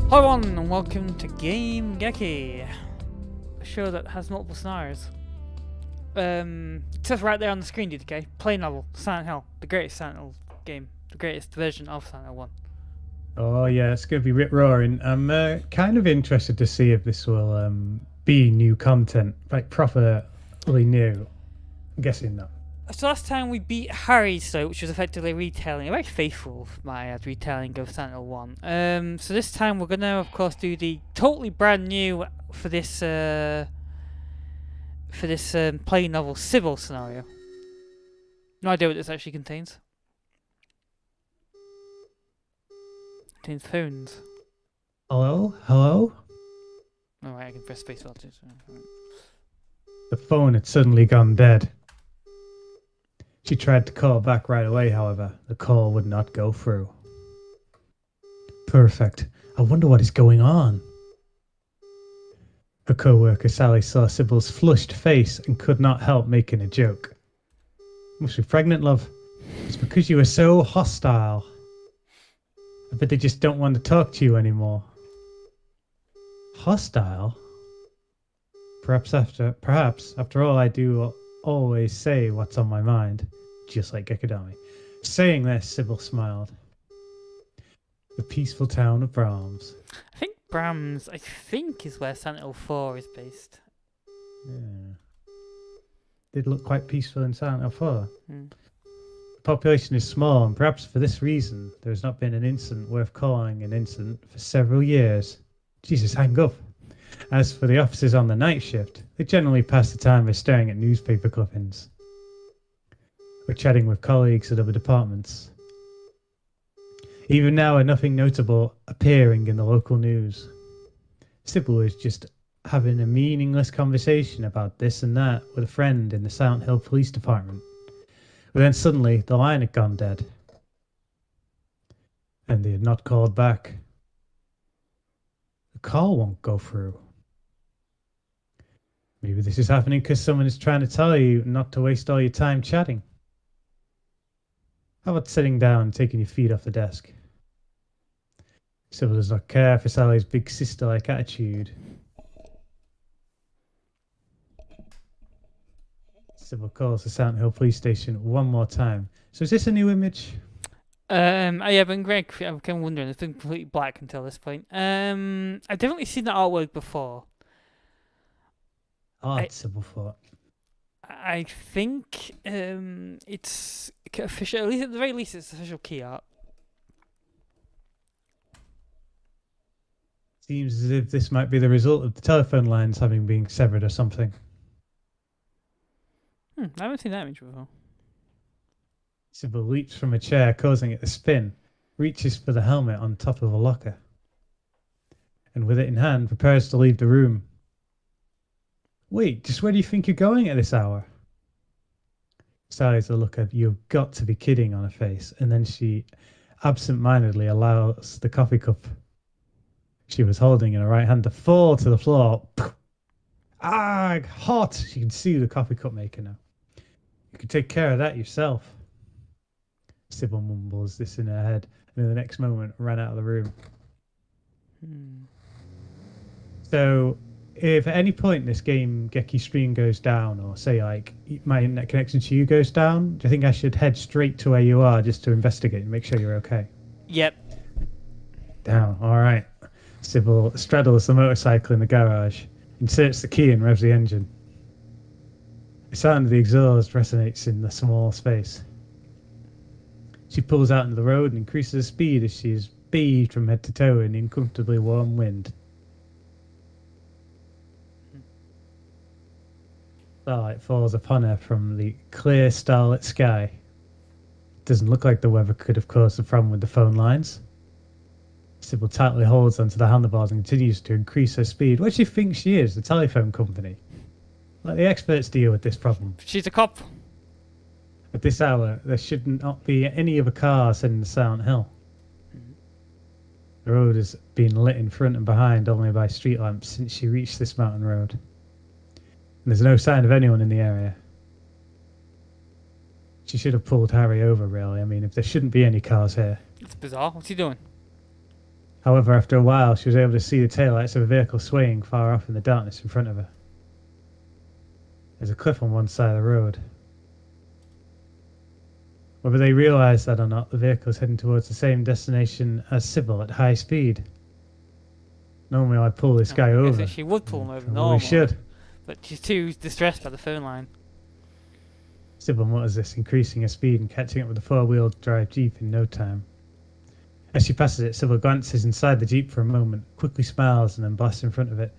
Hello everyone and welcome to Game-Geki, a show that has multiple scenarios. It says right there on the screen, DDK, play novel, Silent Hill, the greatest Silent Hill game, the greatest version of Silent Hill 1. Oh yeah, it's going to be rip-roaring. I'm kind of interested to see if this will be new content, like properly new. I'm guessing not. So last time we beat Harry's though, which was effectively retelling, a very faithful retelling of Silent Hill 1. So this time we're going to of course do the totally brand new for this play novel Sybil scenario. No idea what this actually contains. Contains phones. Hello? Hello? Oh right, I can press space too. The phone had suddenly gone dead. She tried to call back right away, however. The call would not go through. Perfect. I wonder what is going on. Her co-worker Sally saw Sybil's flushed face and could not help making a joke. Must be pregnant, love. It's because you were so hostile. I bet they just don't want to talk to you anymore. Hostile? Perhaps after all, I do always say what's on my mind, just like Gekadami. Saying this, Sybil smiled. The peaceful town of Brahms. I think Brahms, is where Silent Hill 4 is based. Yeah. Did look quite peaceful in Silent Hill 4. Mm. The population is small, and perhaps for this reason, there has not been an incident worth calling an incident for several years. Jesus, hang up. As for the officers on the night shift, they generally pass the time by staring at newspaper clippings or chatting with colleagues at other departments. Even now, nothing notable appearing in the local news. Sybil is just having a meaningless conversation about this and that with a friend in the Silent Hill Police Department. But then suddenly, the line had gone dead. And they had not called back. The call won't go through. Maybe this is happening because someone is trying to tell you not to waste all your time chatting. How about sitting down and taking your feet off the desk? Sybil does not care for Sally's big sister-like attitude. Sybil calls the Silent Hill police station one more time. So is this a new image? Yeah, but Greg, I'm kind of wondering, it's been completely black until this point. I've definitely seen that artwork before. Sybil thought. I think it's official, at least at the very least it's official key art. Seems as if this might be the result of the telephone lines having been severed or something. I haven't seen that image before. Sybil leaps from a chair, causing it to spin, reaches for the helmet on top of a locker, and with it in hand, prepares to leave the room. Wait, just where do you think you're going at this hour? Sally's a look of "you've got to be kidding" on her face, and then she absent-mindedly allows the coffee cup she was holding in her right hand to fall to the floor. Ah, hot! She can see the coffee cup maker now. You can take care of that yourself. Sybil mumbles this in her head, and in the next moment ran out of the room. So, if at any point this Game-Geki stream goes down, or say like my internet connection to you goes down, do you think I should head straight to where you are just to investigate and make sure you're okay? Yep. Down. All right. Sybil straddles the motorcycle in the garage, inserts the key and revs the engine. The sound of the exhaust resonates in the small space. She pulls out into the road and increases her speed as she is bathed from head to toe in uncomfortably warm wind. Starlight falls upon her from the clear starlit sky. It doesn't look like the weather could have caused the problem with the phone lines. Sybil tightly holds onto the handlebars and continues to increase her speed. What do you think she is, the telephone company? Let the experts deal with this problem. She's a cop. At this hour, there should not be any other cars heading to Silent Hill. The road has been lit in front and behind only by street lamps since she reached this mountain road. And there's no sign of anyone in the area. She should have pulled Harry over, really. I mean, if there shouldn't be any cars here. It's bizarre. What's he doing? However, after a while, she was able to see the taillights of a vehicle swaying far off in the darkness in front of her. There's a cliff on one side of the road. Whether they realised that or not, the vehicle is heading towards the same destination as Sybil at high speed. Normally I'd pull this guy I guess over. that she would pull him over Well, normally, we should. but she's too distressed by the phone line. Sybil mutters this, increasing her speed and catching up with the four-wheel drive Jeep in no time. As she passes it, Sybil glances inside the Jeep for a moment, quickly smiles and then blasts in front of it.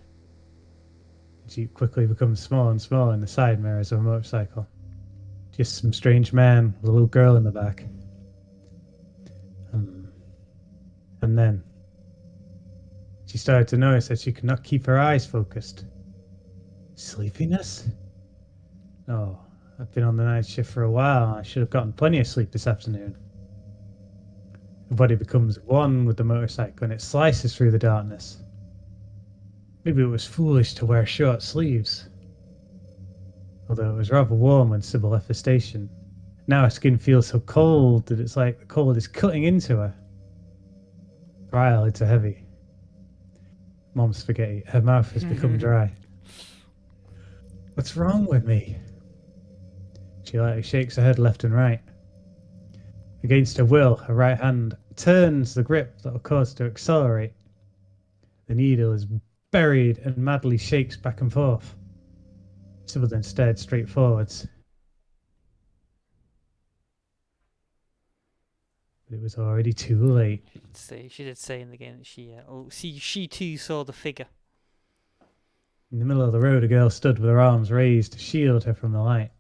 The Jeep quickly becomes smaller and smaller in the side mirrors of a motorcycle. Just some strange man with a little girl in the back. And then she started to notice that she could not keep her eyes focused. Sleepiness? Oh, I've been on the night shift for a while. I should have gotten plenty of sleep this afternoon. Her body becomes one with the motorcycle and it slices through the darkness. Maybe it was foolish to wear short sleeves. Although it was rather warm when Sybil left the station. Now her skin feels so cold that it's like the cold is cutting into her. Her eyelids are heavy. Mom's spaghetti. Her mouth has become dry. What's wrong with me? She lightly shakes her head left and right. Against her will, her right hand turns the grip that will cause her to accelerate. The needle is buried and madly shakes back and forth. Sybil then stared straight forwards. But it was already too late. She did say in the game that she too saw the figure. In the middle of the road, a girl stood with her arms raised to shield her from the light.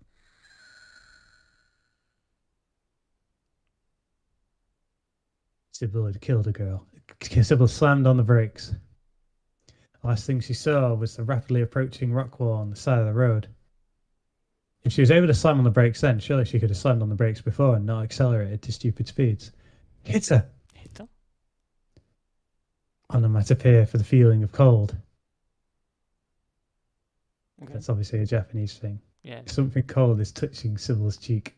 Sybil had killed a girl. Sybil slammed on the brakes. The last thing she saw was the rapidly approaching rock wall on the side of the road. If she was able to slam on the brakes then, surely she could have slammed on the brakes before and not accelerated to stupid speeds. Hit her! Hit her? Onomatopoeia for the feeling of cold. Okay. That's obviously a Japanese thing. Yeah. Something cold is touching Sybil's cheek.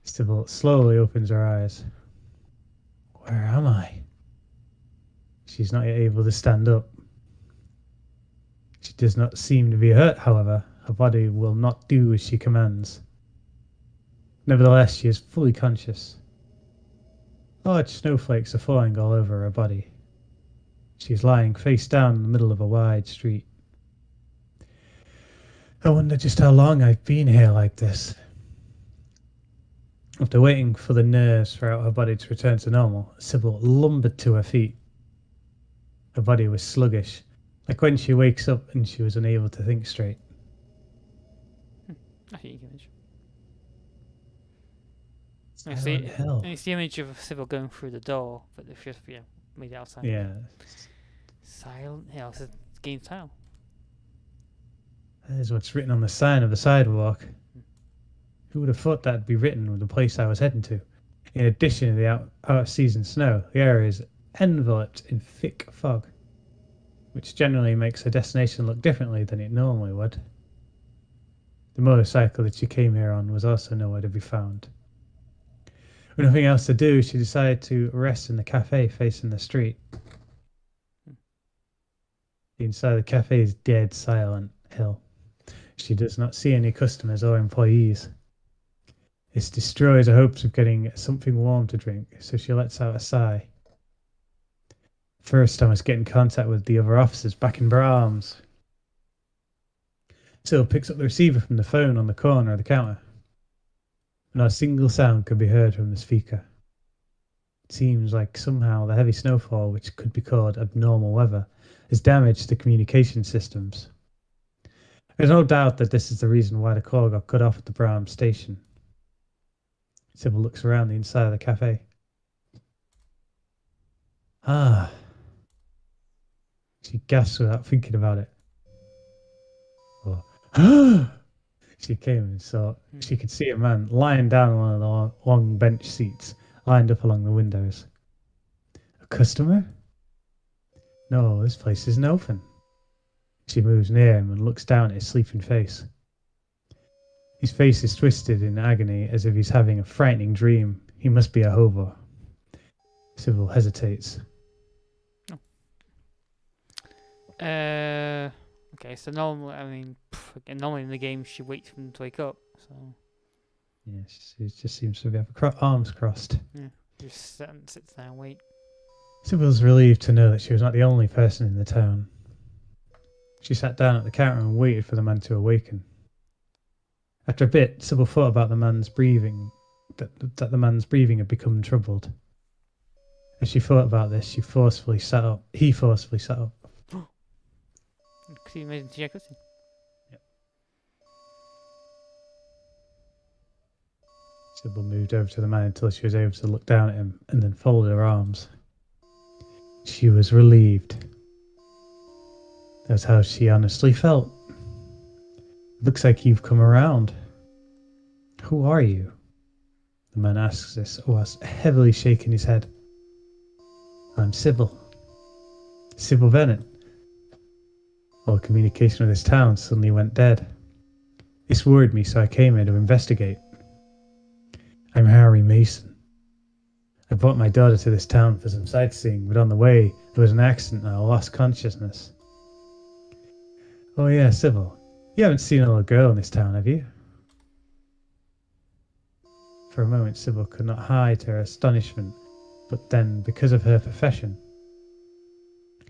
Sybil slowly opens her eyes. Where am I? She's not yet able to stand up. She does not seem to be hurt, however. Her body will not do as she commands. Nevertheless, she is fully conscious. Large snowflakes are falling all over her body. She is lying face down in the middle of a wide street. I wonder just how long I've been here like this. After waiting for the nerves throughout her body to return to normal, Sybil lumbered to her feet. Her body was sluggish, like when she wakes up and she was unable to think straight. I hate the image. Hell. It's the image of Sybil going through the door, but they've just made it outside. Yeah. Silent Hill. It's a game title. That is what's written on the sign of the sidewalk. Who would have thought that'd be written with the place I was heading to? In addition to the out-of-season snow, the area is enveloped in thick fog, which generally makes a destination look differently than it normally would. The motorcycle that she came here on was also nowhere to be found. With nothing else to do, she decided to rest in the cafe facing the street. The inside of the cafe is dead silent hill. She does not see any customers or employees. This destroys her hopes of getting something warm to drink, so she lets out a sigh. First, I must get in contact with the other officers back in Brahms. Sybil picks up the receiver from the phone on the corner of the counter. Not a single sound could be heard from the speaker. It seems like somehow the heavy snowfall, which could be called abnormal weather, has damaged the communication systems. There's no doubt that this is the reason why the call got cut off at the Brahms station. Sybil looks around the inside of the cafe. Ah. She gasps without thinking about it. Oh. She came and saw. She could see a man lying down on one of the long bench seats, lined up along the windows. A customer? No, this place isn't open. She moves near him and looks down at his sleeping face. His face is twisted in agony as if he's having a frightening dream. He must be a hobo. Sybil hesitates. Okay, so normally, I mean, again, normally in the game she waits for him to wake up, so Yeah, she just seems to have arms crossed. yeah, just sits there and wait. Sybil's relieved to know that she was not the only person in the town. She sat down at the counter and waited for the man to awaken. After a bit, Sybil thought about the man's breathing, that the man's breathing had become troubled. As she thought about this, he forcefully sat up. Could you imagine Jack Wilson? Sybil moved over to the man until she was able to look down at him and then folded her arms. She was relieved. That's how she honestly felt. Looks like you've come around. Who are you? The man asks this whilst heavily shaking his head. I'm Sybil. Sybil Bennett. All communication with this town suddenly went dead. This worried me, so I came here to investigate. I'm Harry Mason. I brought my daughter to this town for some sightseeing, but on the way there was an accident and I lost consciousness. Oh yeah, Sybil. You haven't seen a little girl in this town, have you? For a moment, Sybil could not hide her astonishment, but then, because of her profession,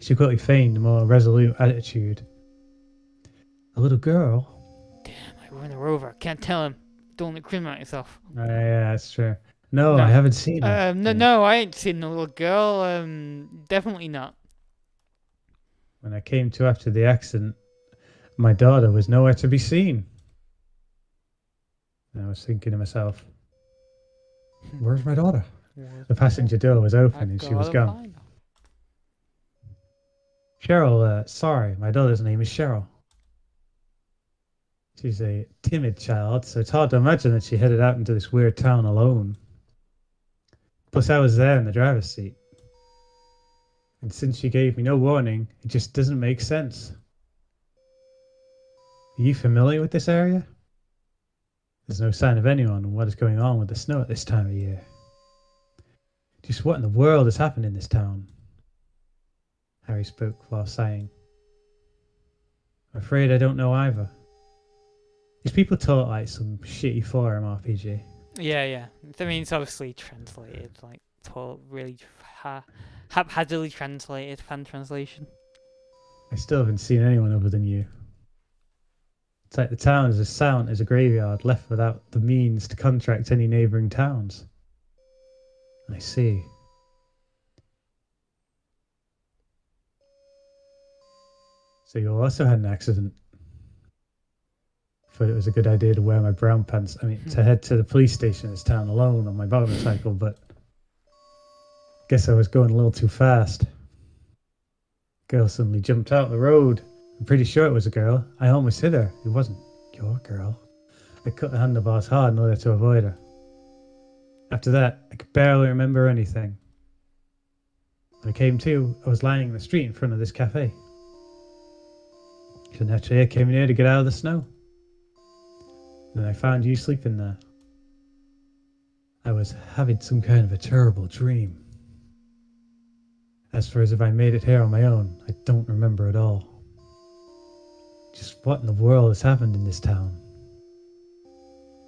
she quickly feigned a more resolute attitude. A little girl? Damn, I run her over. Can't tell him. Don't incriminate yourself. Yeah, that's true. No, I haven't seen her. No, I ain't seen the little girl. Definitely not. When I came to after the accident, my daughter was nowhere to be seen. And I was thinking to myself, where's my daughter? The passenger door was open and she was gone. Cheryl, sorry, my daughter's name is Cheryl. She's a timid child, so it's hard to imagine that she headed out into this weird town alone. Plus, I was there in the driver's seat. And since she gave me no warning, it just doesn't make sense. Are you familiar with this area? There's no sign of anyone and what is going on with the snow at this time of year. Just what in the world has happened in this town? Harry spoke while sighing. I'm afraid I don't know either. These people talk like some shitty forum RPG. Yeah. I mean, it's obviously translated, like, really haphazardly translated, fan translation. I still haven't seen anyone other than you. It's like the town is as silent as a graveyard, left without the means to contract any neighbouring towns. I see. So you also had an accident. Thought it was a good idea to wear my brown pants. I mean, to head to the police station in this town alone on my motorcycle, but guess I was going a little too fast. Girl suddenly jumped out the road. I'm pretty sure it was a girl. I almost hit her. It wasn't your girl. I cut the handlebars hard in order to avoid her. After that, I could barely remember anything. When I came to, I was lying in the street in front of this cafe. So naturally, I came in here to get out of the snow. Then I found you sleeping there. I was having some kind of a terrible dream. As for as if I made it here on my own, I don't remember at all. Just what in the world has happened in this town?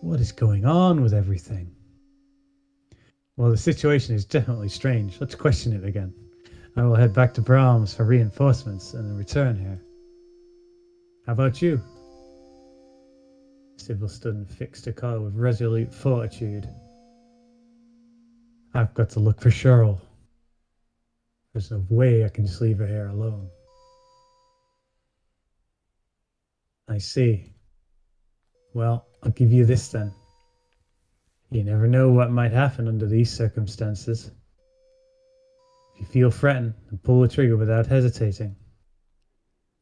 What is going on with everything? Well, the situation is definitely strange. Let's question it again. I will head back to Brahms for reinforcements and then return here. How about you? Sybil stood and fixed her car with resolute fortitude. I've got to look for Cheryl. There's no way I can just leave her here alone. I see. Well, I'll give you this then. You never know what might happen under these circumstances. If you feel threatened, then pull the trigger without hesitating.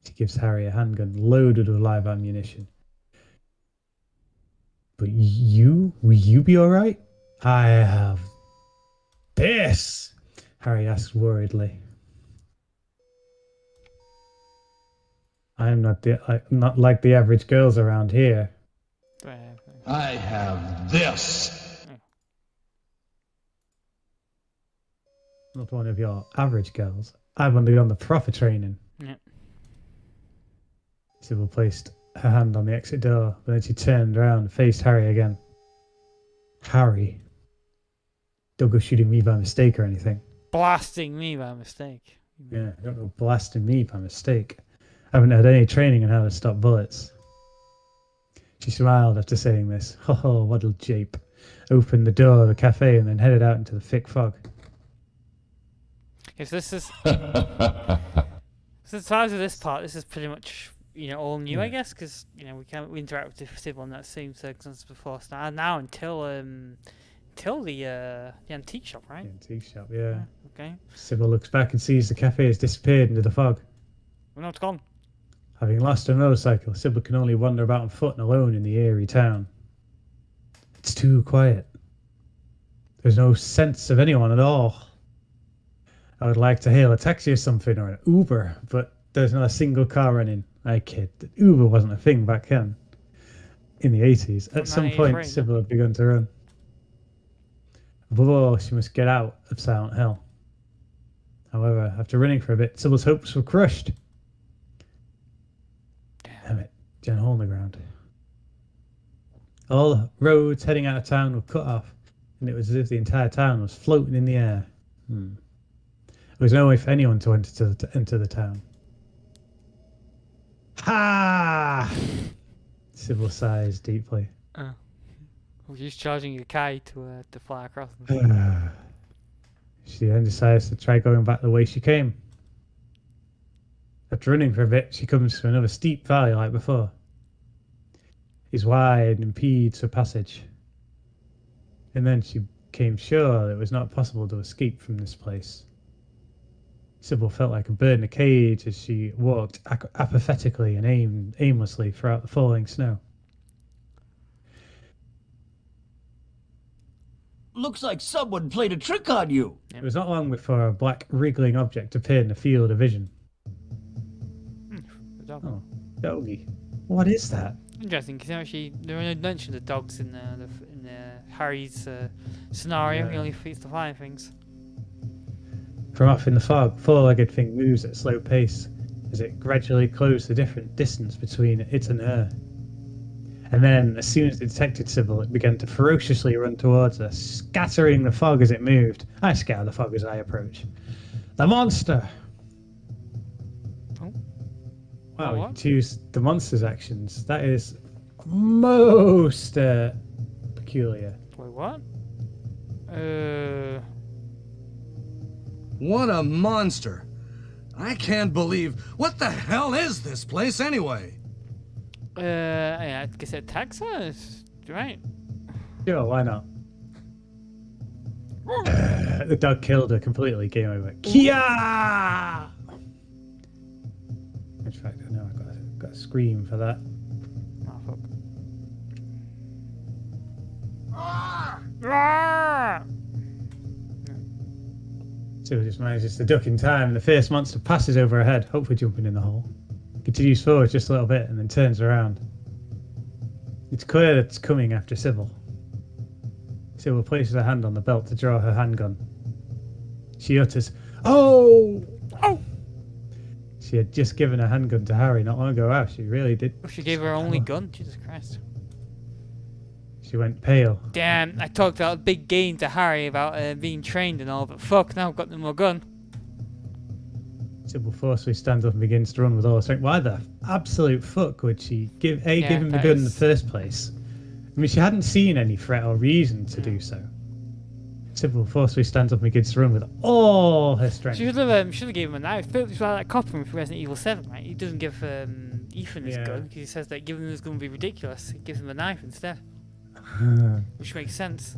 She gives Harry a handgun loaded with live ammunition. But will you be alright? I have this, Harry asks worriedly. I am not like the average girls around here. I have this. Not one of your average girls. I've undergone the proper training. Yeah. Sybil placed her hand on the exit door, but then she turned around and faced Harry again. Harry. Don't go shooting me by mistake or anything. Blasting me by mistake. Yeah, don't go blasting me by mistake. I haven't had any training on how to stop bullets. She smiled after saying this. Oh, what a jape. Opened the door of the cafe and then headed out into the thick fog. If this is... So as far as this part, this is pretty much, all new, I guess, because, we interact with Sybil in that same circumstance before. So now until the antique shop, right? The antique shop, yeah. Okay. Sybil looks back and sees the cafe has disappeared into the fog. We know it's gone. Having lost her motorcycle, Sybil can only wander about on foot and alone in the eerie town. It's too quiet. There's no sense of anyone at all. I would like to hail a taxi or something, or an Uber, but there's not a single car running. I kid. Uber wasn't a thing back then. In the 80s. At some point, Sybil had begun to run. Above all, she must get out of Silent Hill. However, after running for a bit, Sybil's hopes were crushed. Damn it, Jen hole in the ground. All roads heading out of town were cut off, and it was as if the entire town was floating in the air. There was no way for anyone to enter the town. Ha! Sybil sighs deeply. We're just charging a kite to fly across. She then decides to try going back the way she came. After running for a bit, she comes to another steep valley like before. It's wide and impedes her passage. And then she became sure that it was not possible to escape from this place. Sybil felt like a bird in a cage as she walked apathetically and aimlessly throughout the falling snow. Looks like someone played a trick on you. It was not long before a black wriggling object appeared in the field of vision. Oh, doggy. What is that? Interesting, because actually there are no mention of dogs in Harry's scenario. He only feeds the flying things. From off in the fog, four-legged thing moves at a slow pace as it gradually closed the different distance between it and her. And then, as soon as it detected Sybil, it began to ferociously run towards her, scattering the fog as it moved. I scatter the fog as I approach. The monster! Oh. Wow, you can choose the monster's actions. That is most peculiar. Wait, what? What a monster. I can't believe... What the hell is this place anyway? I guess it attacks us, right? Sure, why not? The dog killed her completely. Game over. Kia! In fact, I know I've got a scream for that. Oh, fuck. So just manages to duck in time, and the fierce monster passes over her head, hopefully jumping in the hole. Continues forward just a little bit, and then turns around. It's clear that it's coming after Sybil. Sybil places her hand on the belt to draw her handgun. She utters, "Oh! Oh!" She had just given a handgun to Harry not long ago. Wow, she really did. She gave her only gun? Jesus Christ. She went pale. Damn, I talked about a big game to Harry about being trained and all, but fuck, now I've got no more gun. Sybil forcefully stands up and begins to run with all her strength. Why the absolute fuck would she give him the gun in the first place? I mean, she hadn't seen any threat or reason to do so. Sybil forcefully stands up and begins to run with all her strength. She should have gave him a knife. But it's like that cop from Resident Evil 7, right? He doesn't give Ethan his gun because he says that giving him his gun would be ridiculous. He gives him a knife instead. Which makes sense.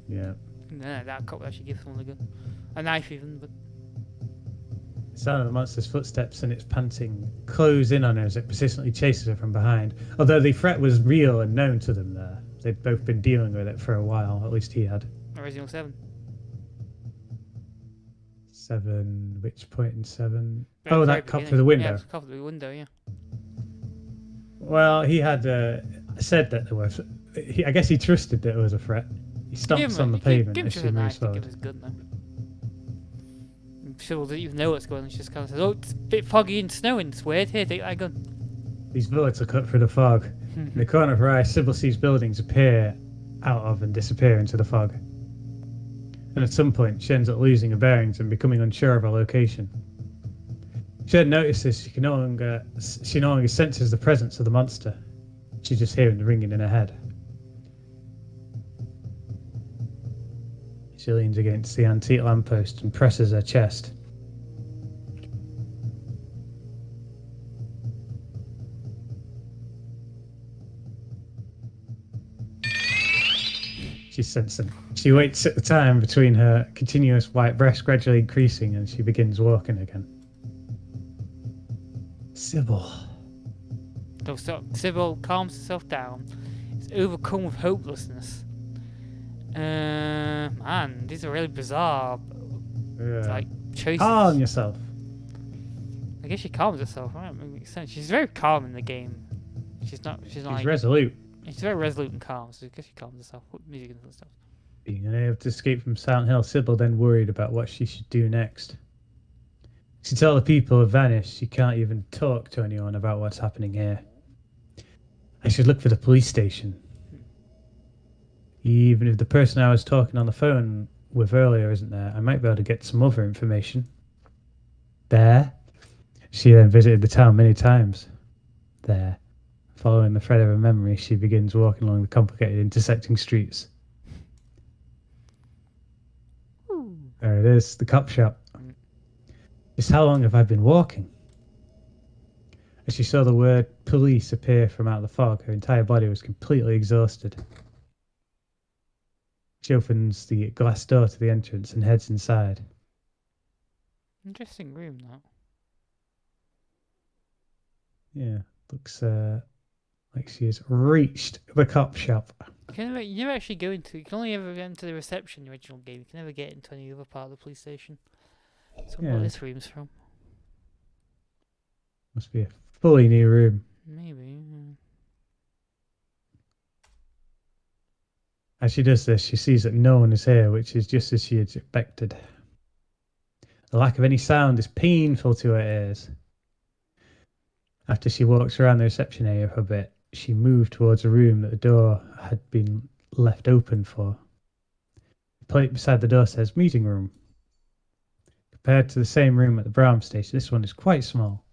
Yeah. No, that cop actually gives someone a gun. A knife even, but... The sound of the monster's footsteps and its panting close in on her as it persistently chases her from behind. Although the threat was real and known to them there. They'd both been dealing with it for a while, at least he had. Resident Evil 7. 7, which point in 7? Oh, that cop through the window. Yeah, it was a cop through the window, yeah. Well, he had said that there was... I guess he trusted that it was a threat. He stomps on the pavement as she moves forward. Give his gun, though. Sybil doesn't even know what's going on. She just kind of says, "Oh, it's a bit foggy and snowing. It's weird. Here, take that gun." These bullets are cut through the fog. In the corner of her eye, Sybil sees buildings appear out of and disappear into the fog. And at some point, she ends up losing her bearings and becoming unsure of her location. She hadn't noticed this. She no longer senses the presence of the monster. She's just hearing the ringing in her head. She leans against the antique lamppost and presses her chest. She's sensing. She waits at the time between her continuous white breasts gradually increasing, and she begins walking again. Sybil. So Sybil calms herself down. It's overcome with hopelessness. Man, these are really bizarre. Like choices. Calm yourself. I guess she calms herself, right? It makes sense. She's very calm in the game. She's not. She's She's resolute. She's very resolute and calm. So I guess she calms herself. Put music and stuff. Being unable to escape from Silent Hill, Sybil then worried about what she should do next. Since all the people have vanished, she can't even talk to anyone about what's happening here. I should look for the police station. Even if the person I was talking on the phone with earlier isn't there, I might be able to get some other information. There. She then visited the town many times. There. Following the thread of her memory, she begins walking along the complicated intersecting streets. There it is, the cop shop. Just how long have I been walking? As she saw the word police appear from out of the fog, her entire body was completely exhausted. She opens the glass door to the entrance and heads inside. Interesting room, that. Yeah, looks like she has reached the cop shop. You never actually go into. You can only ever get into the reception in the original game. You can never get into any other part of the police station. So what this room's from? Must be a fully new room. Maybe. As she does this, she sees that no one is here, which is just as she had expected. The lack of any sound is painful to her ears. After she walks around the reception area for a bit, she moved towards a room that the door had been left open for. The plate beside the door says meeting room. Compared to the same room at the Brown station, this one is quite small.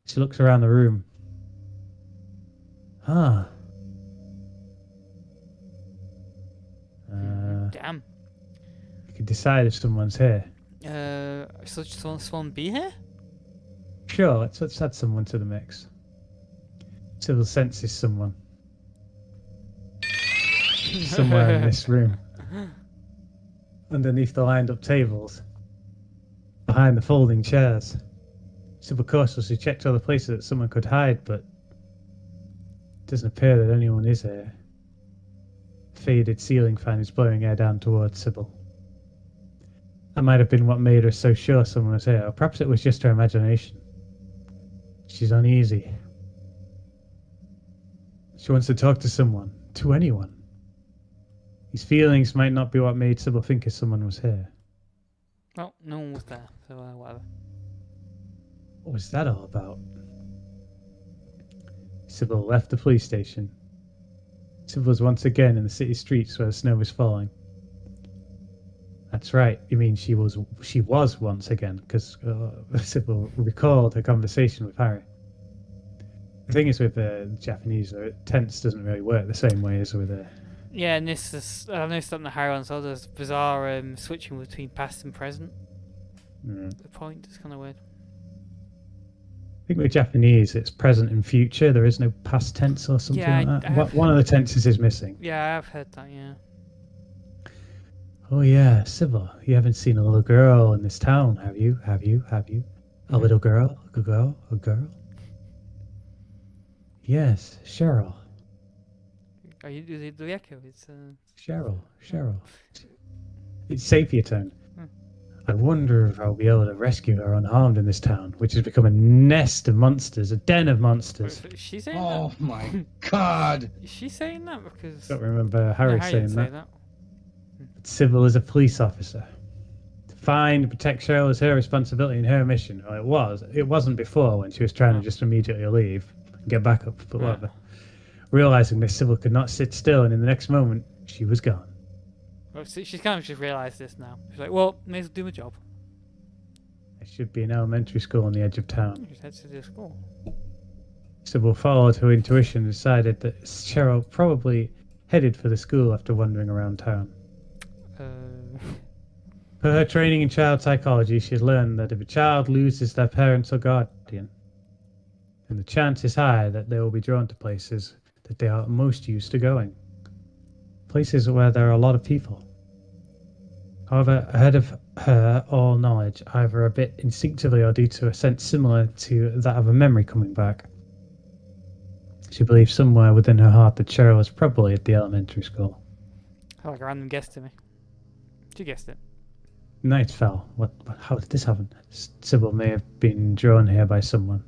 She looks around the room. Damn. You can decide if someone's here. So someone be here? Sure, let's add someone to the mix. Sybil senses someone. Somewhere in this room. Underneath the lined up tables. Behind the folding chairs. Sybil cautiously checked other places that someone could hide, but it doesn't appear that anyone is here. The faded ceiling fan is blowing air down towards Sybil. That might have been what made her so sure someone was here, or perhaps it was just her imagination. She's uneasy. She wants to talk to someone, to anyone. These feelings might not be what made Sybil think someone was here. Well, no one was there, so whatever. What was that all about? Sybil left the police station. Sybil was once again in the city streets where the snow was falling. That's right. You mean she was once again, because Sybil recalled her conversation with Harry. The thing is with Japanese, tense doesn't really work the same way as with Yeah, and this is I noticed that in the Harry one, so there's bizarre switching between past and present. The point is kind of weird. I think with Japanese, it's present and future. There is no past tense or something like that. One of the tenses is missing. Yeah, I've heard that, yeah. Oh yeah, Sybil, you haven't seen a little girl in this town, have you? Have you? A little girl? A girl? A girl? Yes, Cheryl. Are you the echo? It's Cheryl. It's sepia tone. I wonder if I'll be able to rescue her unharmed in this town, which has become a nest of monsters, a den of monsters. Is she saying Oh that? my god! Is she saying that? Because I don't remember Harry no, Harry saying didn't say that. Sybil is a police officer. To find and protect Cheryl is her responsibility and her mission. Well, it was. It wasn't before when she was trying to just immediately leave and get back up, but whatever. Realizing that Sybil could not sit still, and in the next moment, she was gone. Well, she's kind of just realised this now. She's like, well, may as well do my job. There should be an elementary school on the edge of town. She heads to the school. Sybil followed her intuition and decided that Cheryl probably headed for the school after wandering around town. For her training in child psychology, she had learned that if a child loses their parents or guardian, then the chance is high that they will be drawn to places that they are most used to going. Places where there are a lot of people. However, ahead of her, all knowledge, either a bit instinctively or due to a sense similar to that of a memory coming back. She believed somewhere within her heart that Cheryl was probably at the elementary school. Like a random guess to me. She guessed it. Night fell. How did this happen? Sybil may have been drawn here by someone.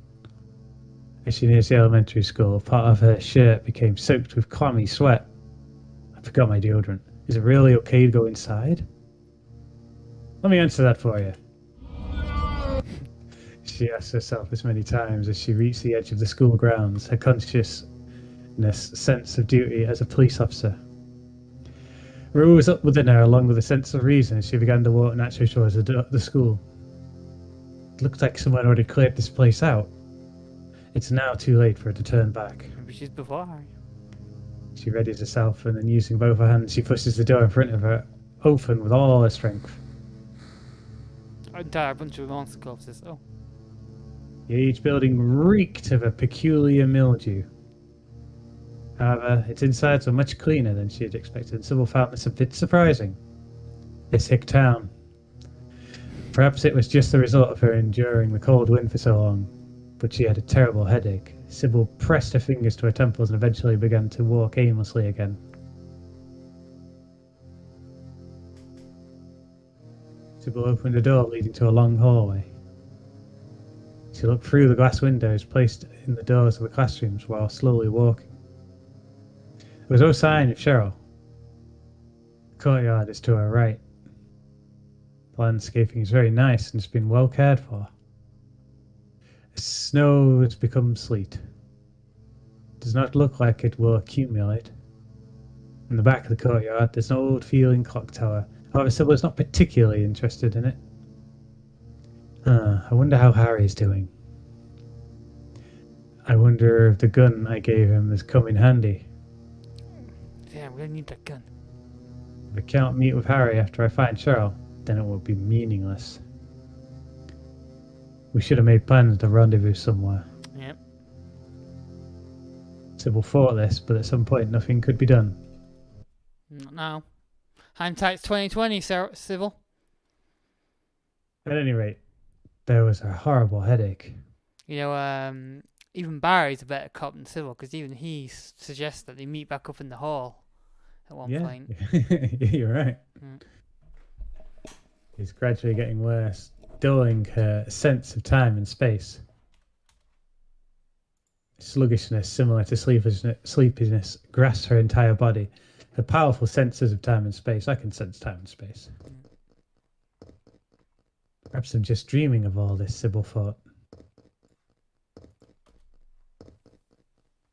As she nears the elementary school, part of her shirt became soaked with clammy sweat. I forgot my deodorant. Is it really okay to go inside? Let me answer that for you. She asked herself as many times as she reached the edge of the school grounds, her consciousness sense of duty as a police officer rose up within her along with a sense of reason as she began to walk naturally towards the school. It looked like someone already cleared this place out. It's now too late for her to turn back. Maybe she's before Harry. She readies herself and then using both her hands she pushes the door in front of her open with all her strength. An entire bunch of monster corpses. Oh. Each building reeked of a peculiar mildew. However, its insides were much cleaner than she had expected, and Sybil found this a bit surprising. This hick town. Perhaps it was just the result of her enduring the cold wind for so long, but she had a terrible headache. Sybil pressed her fingers to her temples and eventually began to walk aimlessly again. Sybil opened a door leading to a long hallway. She looked through the glass windows placed in the doors of the classrooms while slowly walking. There was no sign of Cheryl. The courtyard is to her right. The landscaping is very nice and has been well cared for. The snow has become sleet. It does not look like it will accumulate. In the back of the courtyard, there's an old feeling clock tower. However, Sybil is not particularly interested in it. I wonder how Harry's doing. I wonder if the gun I gave him has come in handy. Yeah, we're gonna need that gun. If I can't meet with Harry after I find Cheryl, then it will be meaningless. We should have made plans to rendezvous somewhere. Yep. Sybil thought this, but at some point nothing could be done. Not now. Hindsight's 2020, Sybil. At any rate, there was a horrible headache. You know, even Barry's a better cop than Sybil, because even he suggests that they meet back up in the hall at one point. You're right. Mm. It's gradually getting worse, dulling her sense of time and space. Sluggishness, similar to sleepiness, grasps her entire body. Her powerful senses of time and space. I can sense time and space. Perhaps I'm just dreaming of all this, Sybil thought.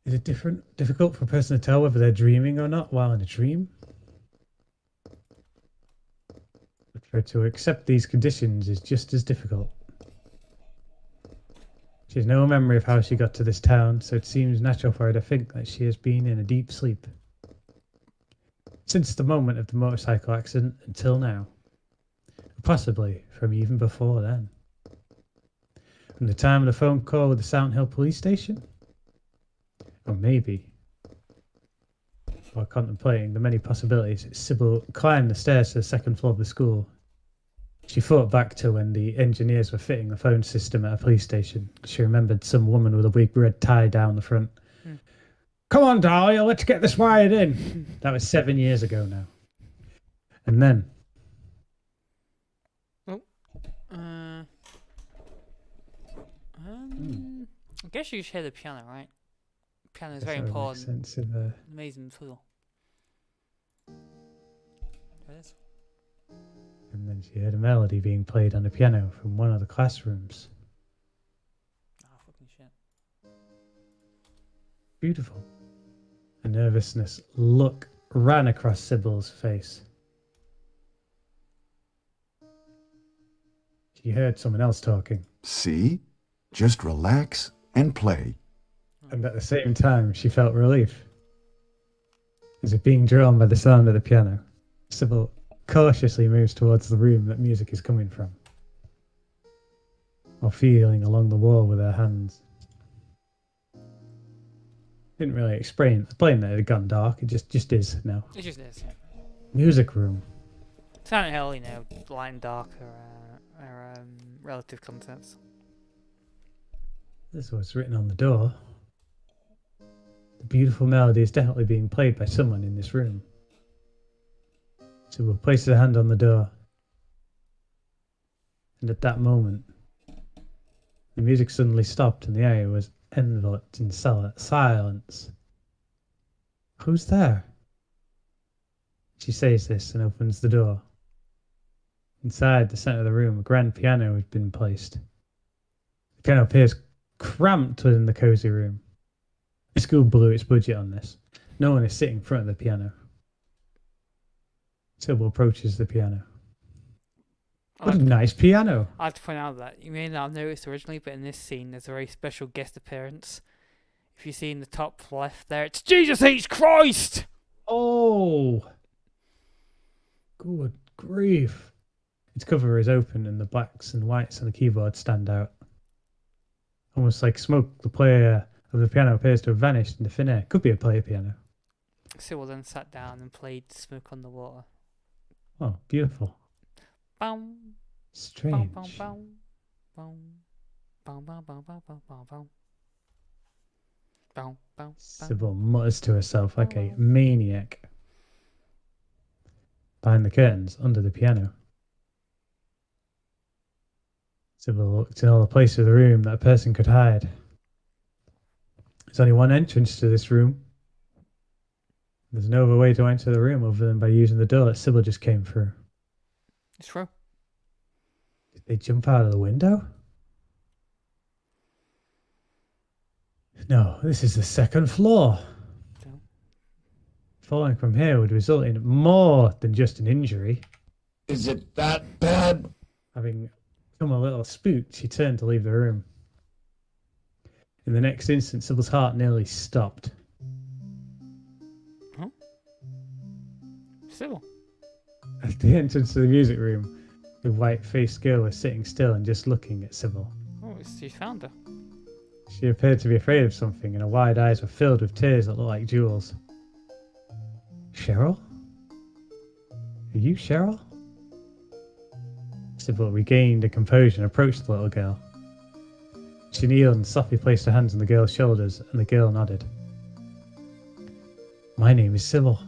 Is it difficult for a person to tell whether they're dreaming or not while in a dream? But for her to accept these conditions is just as difficult. She has no memory of how she got to this town, so it seems natural for her to think that she has been in a deep sleep. Since the moment of the motorcycle accident until now. Possibly from even before then. From the time of the phone call with the Sound Hill police station? Or maybe, while contemplating the many possibilities, Sybil climbed the stairs to the second floor of the school. She thought back to when the engineers were fitting the phone system at a police station. She remembered some woman with a big red tie down the front. Come on, Dahlia, let's get this wired in. That was 7 years ago now. And then... I guess you should hear the piano, right? Piano is very that would make important. sense of, Amazing fiddle. There it is. And And then she heard a melody being played on the piano from one of the classrooms. Oh, fucking shit. Beautiful. A nervousness look ran across Sybil's face. She heard someone else talking, See? Just relax and play. and at the same time she felt relief. As if being drawn by the sound of the piano, Sybil cautiously moves towards the room that music is coming from, while feeling along the wall with her hands. Didn't really explain that it had gone dark, it just is now. It just is. Yeah. Music room. Silent Hill, you know, light and dark are relative concepts. This was written on the door. The beautiful melody is definitely being played by someone in this room. So we'll place a hand on the door. And at that moment, the music suddenly stopped and the area was enveloped in silence. Who's there? She says this and opens the door. Inside the centre of the room, a grand piano has been placed. The piano appears cramped within the cosy room. The school blew its budget on this. No one is sitting in front of the piano. Sybil approaches the piano. What a nice piano! I have to point out that you may not have noticed originally, but in this scene there's a very special guest appearance. If you see in the top left there, it's Jesus H. Christ! Oh! Good grief. Its cover is open and the blacks and whites on the keyboard stand out. Almost like smoke, the player of the piano appears to have vanished into thin air. Could be a player piano. Sybil then sat down and played Smoke on the Water. Oh, beautiful. Boom. Strange. Boom, boom, boom. Boom, boom, boom, boom, boom, boom, boom. Boom, boom, Sybil mutters to herself like a maniac. Behind the curtains, under the piano. Sybil looked in all the places of the room that a person could hide. There's only one entrance to this room. There's no other way to enter the room other than by using the door that Sybil just came through. It's true. Did they jump out of the window? No, this is the second floor. No. Falling from here would result in more than just an injury. Is it that bad? Having become a little spooked, she turned to leave the room. In the next instant, Sybil's heart nearly stopped. Huh? Sybil. At the entrance to the music room, the white-faced girl was sitting still and just looking at Sybil. Oh, she found her. She appeared to be afraid of something, and her wide eyes were filled with tears that looked like jewels. Cheryl? Are you Cheryl? Sybil regained her composure and approached the little girl. She kneeled and softly placed her hands on the girl's shoulders, and the girl nodded. My name is Sybil.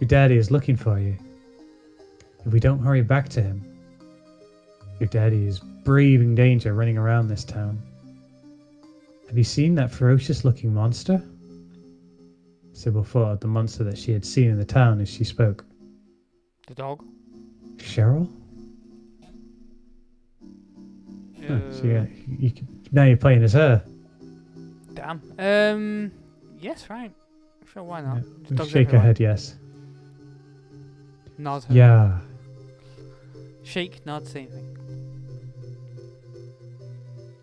Your daddy is looking for you. If we don't hurry back to him, your daddy is braving danger running around this town. Have you seen that ferocious-looking monster? Sybil thought of the monster that she had seen in the town as she spoke. The dog. Cheryl? Now you're playing as her. Damn. Yes, right. Sure, why not? Yeah, Dog's shake her everywhere. head, yes. Nod. Yeah. Shake, nod, same thing.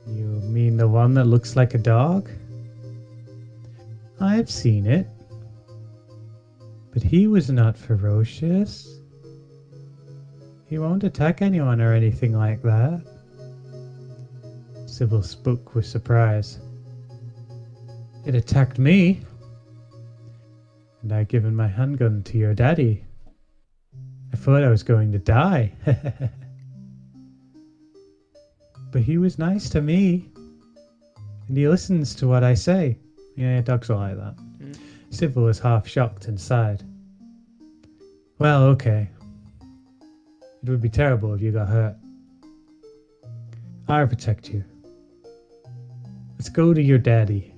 You mean the one that looks like a dog? I've seen it. But he was not ferocious. He won't attack anyone or anything like that. Sybil spoke with surprise. It attacked me. And I'd given my handgun to your daddy. I thought I was going to die. But he was nice to me. And he listens to what I say. Yeah, dogs are like that. Sybil was half shocked and sighed. Well, okay. It would be terrible if you got hurt. I'll protect you. Let's go to your daddy.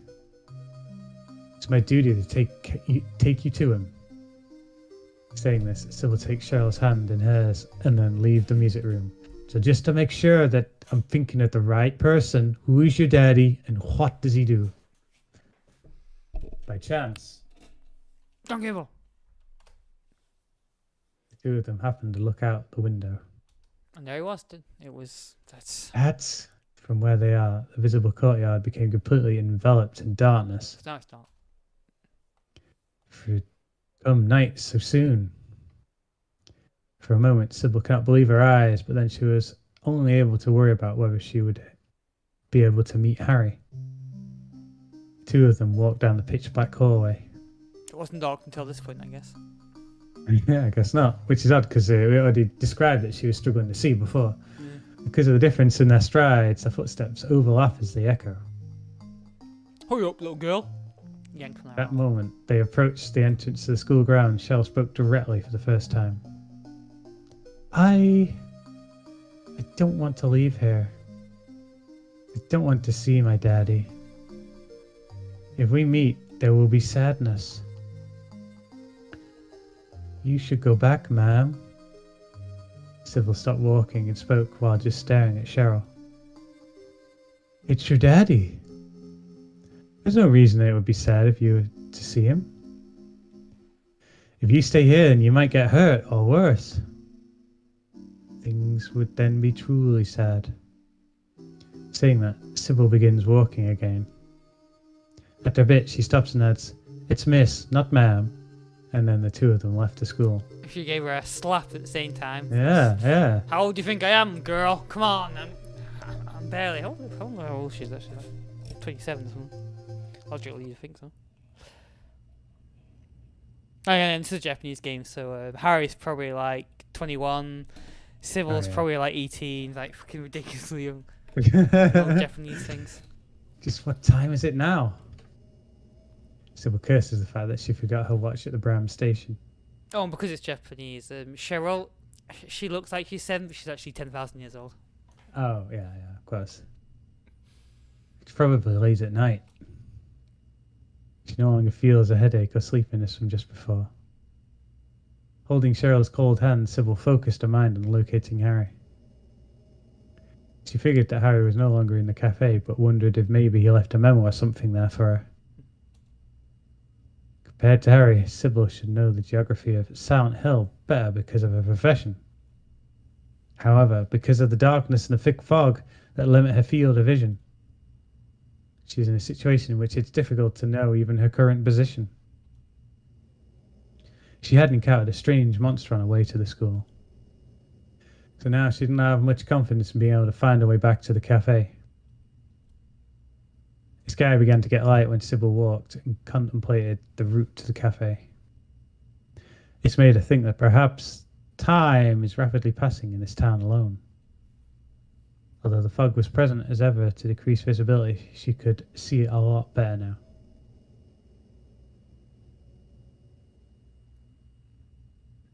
It's my duty to take you to him. Saying this, Sybil takes Cheryl's hand in hers and then leave the music room. So just to make sure that I'm thinking of the right person, who is your daddy and what does he do? By chance, Don't give up. the two of them happen to look out the window. And there he was. That's That's from where they are. The visible courtyard became completely enveloped in darkness. no, it's not. For come night so soon. For a moment, Sybil cannot believe her eyes, but then she was only able to worry about whether she would be able to meet Harry. The two of them walked down the pitch-black hallway. It wasn't dark until this point, I guess. Yeah, I guess not. Which is odd because we already described that she was struggling to see before. Because of the difference in their strides, their footsteps overlap as they echo. Hurry up, little girl. Yank from At there. that moment, they approached the entrance to the school grounds. Cheryl spoke directly for the first time. I don't want to leave here. I don't want to see my daddy. If we meet, there will be sadness. You should go back, ma'am. Sybil stopped walking and spoke while just staring at Cheryl. It's your daddy. There's no reason that it would be sad if you were to see him. If you stay here, then you might get hurt or worse. Things would then be truly sad. Saying that, Sybil begins walking again. After a bit, she stops and adds, "It's miss, not ma'am." And then the two of them left the school. She gave her a slap at the same time. Yeah. How old do you think I am, girl? Come on. I'm barely. How old is she actually? 27 or something. Logically, you think so. Oh, yeah, and this is a Japanese game, so Harry's probably like 21. Sybil's probably like 18. Like fucking ridiculously young. All Japanese things. Just what time is it now? Sybil curses the fact that she forgot her watch at the Bram station. Oh, and because it's Japanese, Cheryl, she looks like she's 7, but she's actually 10,000 years old. Oh, yeah, of course. It's probably late at night. She no longer feels a headache or sleepiness from just before. Holding Cheryl's cold hand, Sybil focused her mind on locating Harry. She figured that Harry was no longer in the cafe, but wondered if maybe he left a memo or something there for her. Compared to Harry, Sybil should know the geography of Silent Hill better because of her profession. However, because of the darkness and the thick fog that limit her field of vision, she's in a situation in which it's difficult to know even her current position. She had encountered a strange monster on her way to the school. So now she didn't have much confidence in being able to find her way back to the cafe. The sky began to get light when Sybil walked and contemplated the route to the cafe. This made her think that perhaps time is rapidly passing in this town alone. Although the fog was present as ever to decrease visibility, she could see it a lot better now.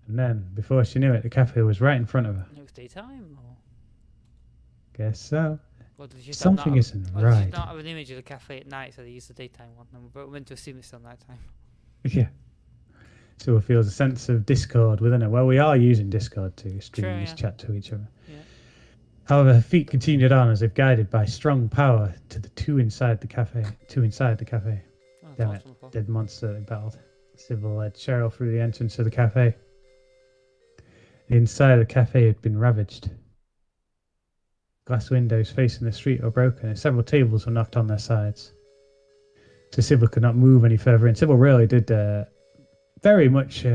And then, before she knew it, the cafe was right in front of her. It was daytime, or Guess so. or did you Something isn't Did right. you not have an image of the cafe at night, so they used the daytime one? But we're meant to assume it's still nighttime. Yeah. Sybil feels a sense of discord within her. Well, we are using Discord to stream True, this yeah. chat to each other. Yeah. However, her feet continued on as if guided by strong power to the two inside the cafe. Oh, Damn it. Dead monster they battled. Sybil led Cheryl through the entrance of the cafe. The inside of the cafe had been ravaged. Glass windows facing the street were broken and several tables were knocked on their sides. So Sybil could not move any further in. Sybil really did very much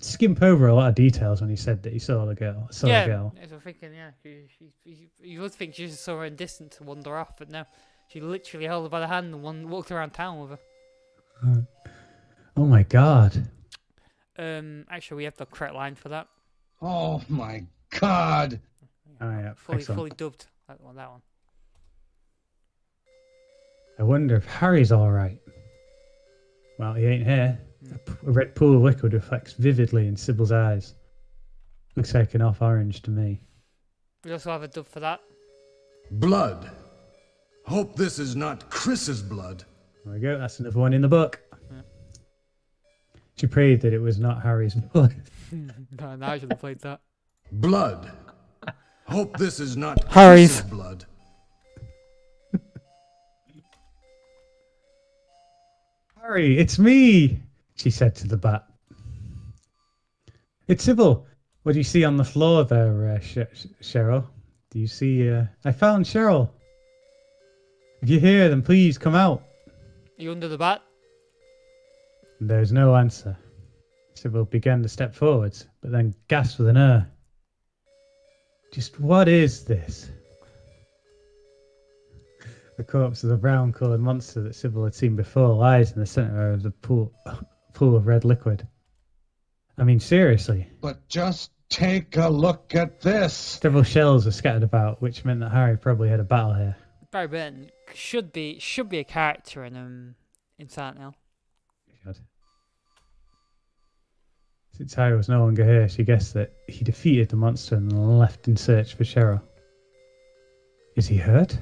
skimp over a lot of details when he said that he saw the girl. That's what I'm thinking, yeah. You would think she just saw her in distance and wander off, but no. She literally held her by the hand and walked around town with her. Oh my god. Actually, we have the correct line for that. Oh my God. Oh yeah, Fully excellent. dubbed. That one. I wonder if Harry's alright. Well, he ain't here. A red pool of liquid reflects vividly in Sybil's eyes. Looks like an off orange to me. We also have a dub for that. Blood. Hope this is not Chris's blood. There we go, that's another one in the book. Yeah. She prayed that it was not Harry's blood. No, now I should have played that. Blood. Hope this is not Harry's. Chris's blood. Harry, it's me, she said to the bat. It's Sybil. What do you see on the floor there, Cheryl? Do you see... I found Cheryl. If you're here, then please come out. Are you under the bat? There's no answer. Sybil began to step forwards, but then gasped with an air. Just what is this? The corpse of the brown-coloured monster that Sybil had seen before lies in the centre of the pool of red liquid. I mean, seriously. But just take a look at this. Several shells were scattered about, which meant that Harry probably had a battle here. Barry Burton should be a character in Silent Hill. God. Since Harry was no longer here, she guessed that he defeated the monster and left in search for Cheryl. Is he hurt?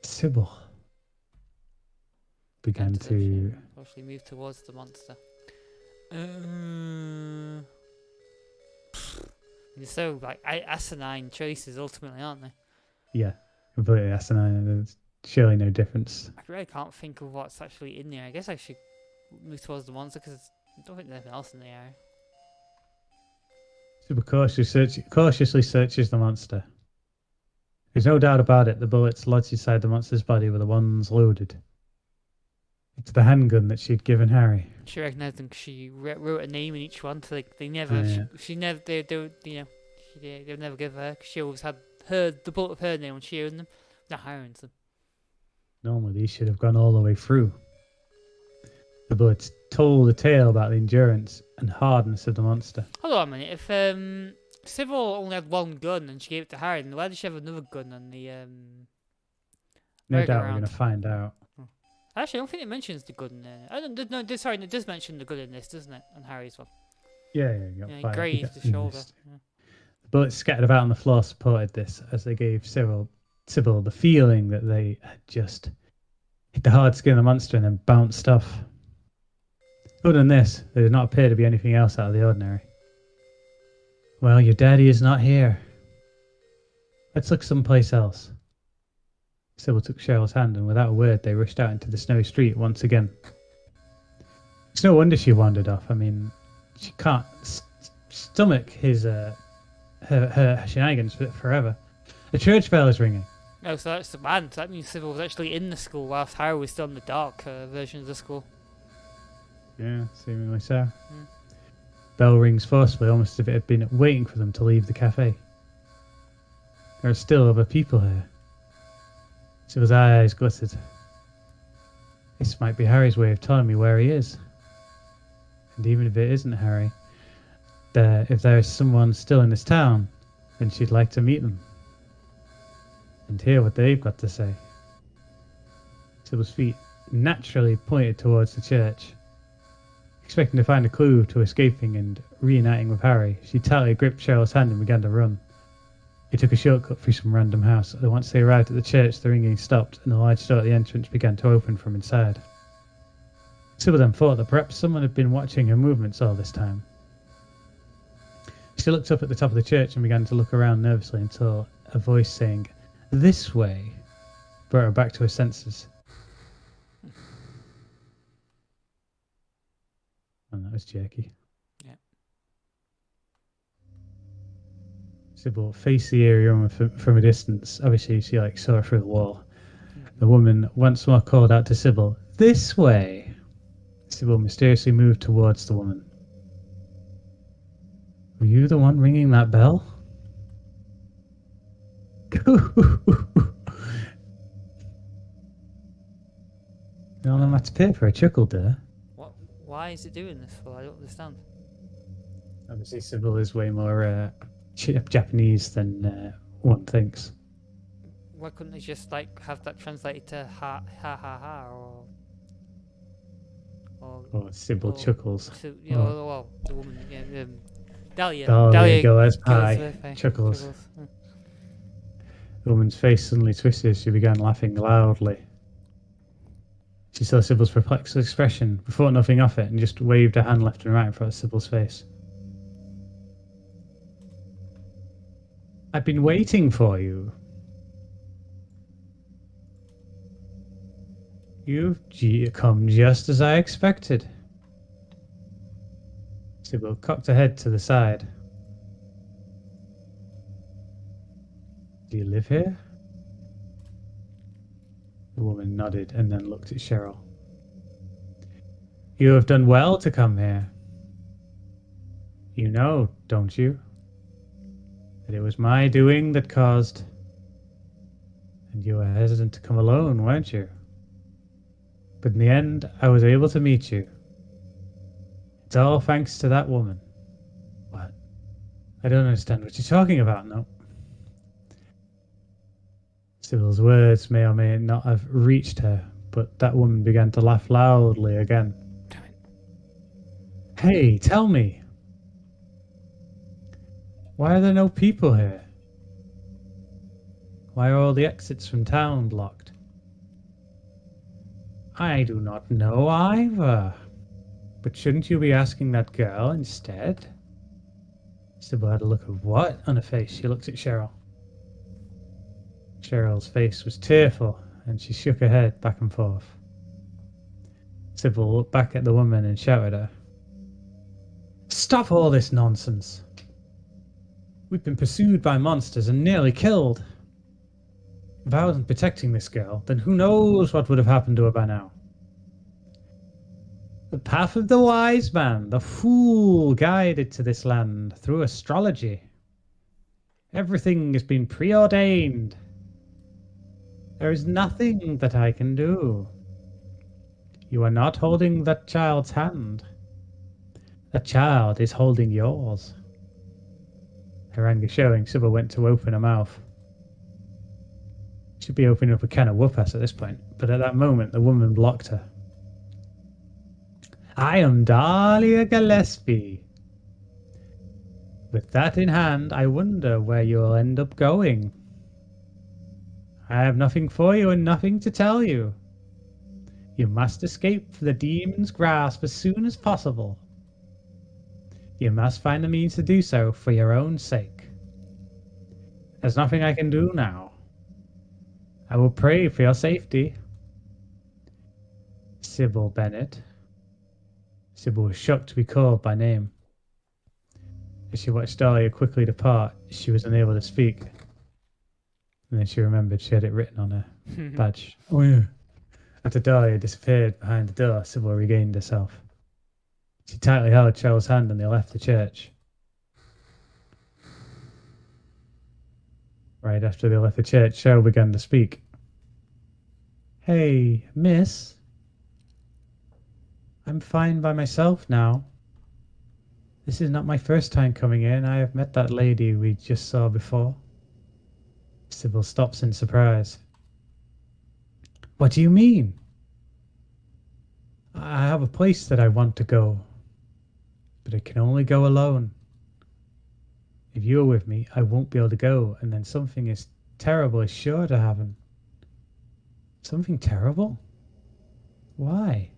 Sybil began to... Actually move towards the monster. They're so like asinine choices ultimately, aren't they? Yeah, completely asinine. There's surely no difference. I really can't think of what's actually in there. I guess I should move towards the monster because I don't think there's anything else in the area. Sybil cautiously searches the monster. There's no doubt about it, the bullets lodged inside the monster's body were the ones loaded. It's the handgun that she'd given Harry. She recognised them because she wrote a name in each one. So like they never, she never, they would never give her. Cause she always had the bullet of her name when she owned them. Not hiring them. Normally, these should have gone all the way through. The bullets told a tale about the endurance and hardness of the monster. Hold on a minute. If Sybil only had one gun and she gave it to Harry, then why did she have another gun on the No doubt we're going to find out. Actually, I don't think it mentions the gun in there. I don't, no, sorry, it does mention the gun in this, doesn't it? On Harry's one. Yeah, you got five. Grazed the shoulder. Yeah. The bullets scattered about on the floor supported this as they gave Sybil the feeling that they had just hit the hard skin of the monster and then bounced off. Other than this, there did not appear to be anything else out of the ordinary. Well, your daddy is not here. Let's look someplace else. Sybil took Cheryl's hand, and without a word, they rushed out into the snowy street once again. It's no wonder she wandered off. I mean, she can't stomach his her shenanigans forever. The church bell is ringing. Oh, so that's the man. So that means Sybil was actually in the school whilst Harry was still in the dark version of the school. Yeah, seemingly so. Bell rings forcefully, almost as if it had been waiting for them to leave the cafe. There are still other people here. Sybil's eyes glittered. This might be Harry's way of telling me where he is. And even if it isn't Harry, if there is someone still in this town, then she'd like to meet them. And hear what they've got to say. Sybil's feet naturally pointed towards the church. Expecting to find a clue to escaping and reuniting with Harry, she tightly gripped Cheryl's hand and began to run. They took a shortcut through some random house, and once they arrived at the church, the ringing stopped and the large door at the entrance began to open from inside. Sybil then thought that perhaps someone had been watching her movements all this time. She looked up at the top of the church and began to look around nervously until a voice saying, "This way," brought her back to her senses. And that was Jackie. Yeah. Sybil faced the area woman from a distance. Obviously, she saw her through the wall. The woman once more called out to Sybil, "This way." Sybil mysteriously moved towards the woman. "Were you the one ringing that bell?" The old man's paper, chuckled there. What? Why is it doing this for? I don't understand. Obviously, Sybil is way more Japanese than one thinks. Why couldn't they just have that translated to ha ha ha ha or Sybil chuckles. So, well, the woman, yeah, Dahlia. Oh, there you go, there's Pie. Chuckles. The woman's face suddenly twisted as she began laughing loudly. She saw Sybil's perplexed expression, but thought nothing of it, and just waved her hand left and right in front of Sybil's face. I've been waiting for you. You've come just as I expected. Sybil cocked her head to the side. Do you live here? The woman nodded and then looked at Cheryl. You have done well to come here. You know, don't you, that it was my doing that caused... And you were hesitant to come alone, weren't you? But in the end, I was able to meet you. It's all thanks to that woman. What? I don't understand what you're talking about, no. Sybil's words may or may not have reached her, but that woman began to laugh loudly again. Damn it. Hey, tell me. Why are there no people here? Why are all the exits from town blocked? I do not know either. But shouldn't you be asking that girl instead? Sybil had a look of what on her face. She looked at Cheryl. Cheryl's face was tearful, and she shook her head back and forth. Sybil looked back at the woman and shouted at her. Stop all this nonsense! We've been pursued by monsters and nearly killed. If I wasn't protecting this girl, then who knows what would have happened to her by now. The path of the wise man, the fool guided to this land through astrology. Everything has been preordained. There is nothing that I can do. You are not holding that child's hand. That child is holding yours. Her anger showing, Sybil went to open her mouth. Should be opening up a can of whoop-ass at this point, but at that moment the woman blocked her. I am Dahlia Gillespie. With that in hand, I wonder where you'll end up going. I have nothing for you and nothing to tell you. You must escape from the demon's grasp as soon as possible. You must find a means to do so for your own sake. There's nothing I can do now. I will pray for your safety. Sybil Bennett. Sybil was shocked to be called by name. As she watched Dahlia quickly depart, she was unable to speak. And then she remembered she had it written on her badge. Oh yeah. After Dahlia disappeared behind the door, Sybil regained herself. She tightly held Cheryl's hand and they left the church. Right after they left the church, Cheryl began to speak. Hey, miss. I'm fine by myself now. This is not my first time coming in. I have met that lady we just saw before. Sybil stops in surprise. What do you mean? I have a place that I want to go, but I can only go alone. If you're with me, I won't be able to go, and then something is terrible is sure to happen. Something terrible? Why?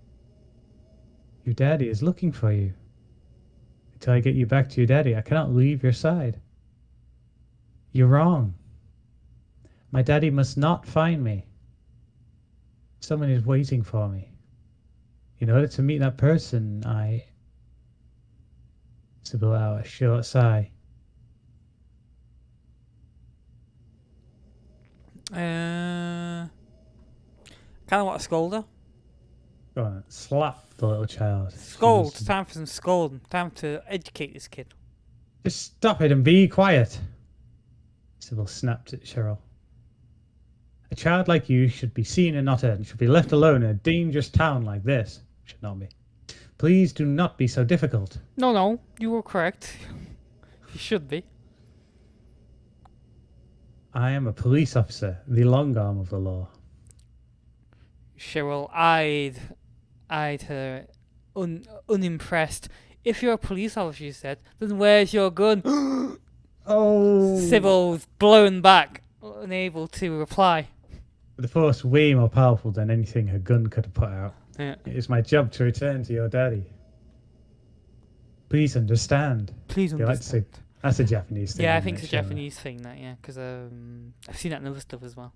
Your daddy is looking for you. Until I get you back to your daddy, I cannot leave your side. You're wrong. My daddy must not find me. Someone is waiting for me. In order to meet that person, Sybil let out a short sigh. Kind of want to scold her. Go on, slap the little child. Scold. Time for some scolding. Time to educate this kid. Just stop it and be quiet. Sybil snapped at Cheryl. A child like you should be seen and not heard, and should be left alone in a dangerous town like this. Should not be. Please do not be so difficult. No, you were correct. You should be. I am a police officer, the long arm of the law. Cheryl eyed her unimpressed. If you're a police officer, she said, then where's your gun? Oh! Sybil's blown back, unable to reply. The Force way more powerful than anything her gun could have put out. Yeah. It is my job to return to your daddy. Please understand. Please They like to say understand. that's a Japanese thing. Yeah, I isn't think it, it's a surely? Japanese thing that, yeah, because I've seen that in other stuff as well.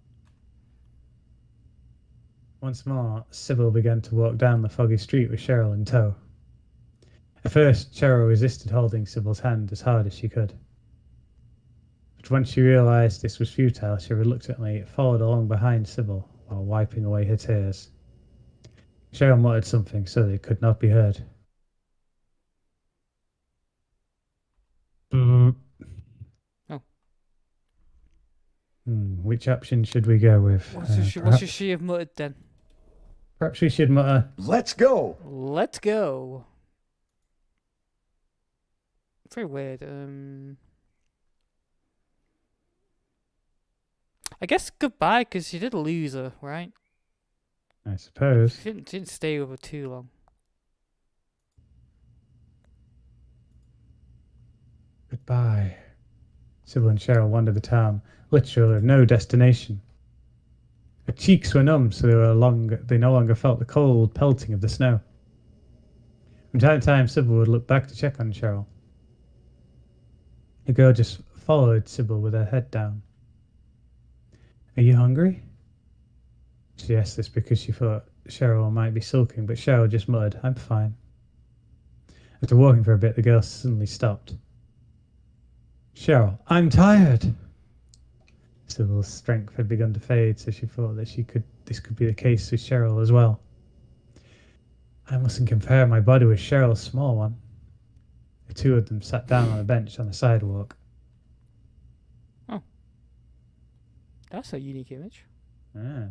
Once more, Sybil began to walk down the foggy street with Cheryl in tow. At first, Cheryl resisted holding Sybil's hand as hard as she could. But once she realized this was futile, she reluctantly followed along behind Sybil while wiping away her tears. Cheryl muttered something so that it could not be heard. Oh. Which option should we go with? What should she have muttered then? Perhaps we should mutter, Let's go. Let's go. Very weird. I guess goodbye, because she did lose her, right? I suppose. She didn't stay with her too long. Goodbye. Sybil and Cheryl wandered the town, literally with no destination. Her cheeks were numb, so they no longer felt the cold pelting of the snow. From time to time, Sybil would look back to check on Cheryl. The girl just followed Sybil with her head down. Are you hungry? She asked this because she thought Cheryl might be sulking, but Cheryl just muttered, I'm fine. After walking for a bit, the girl suddenly stopped. Cheryl, I'm tired. Sybil's strength had begun to fade, so she thought that this could be the case with Cheryl as well. I mustn't compare my body with Cheryl's small one. The two of them sat down on a bench on the sidewalk. That's a unique image. Ah.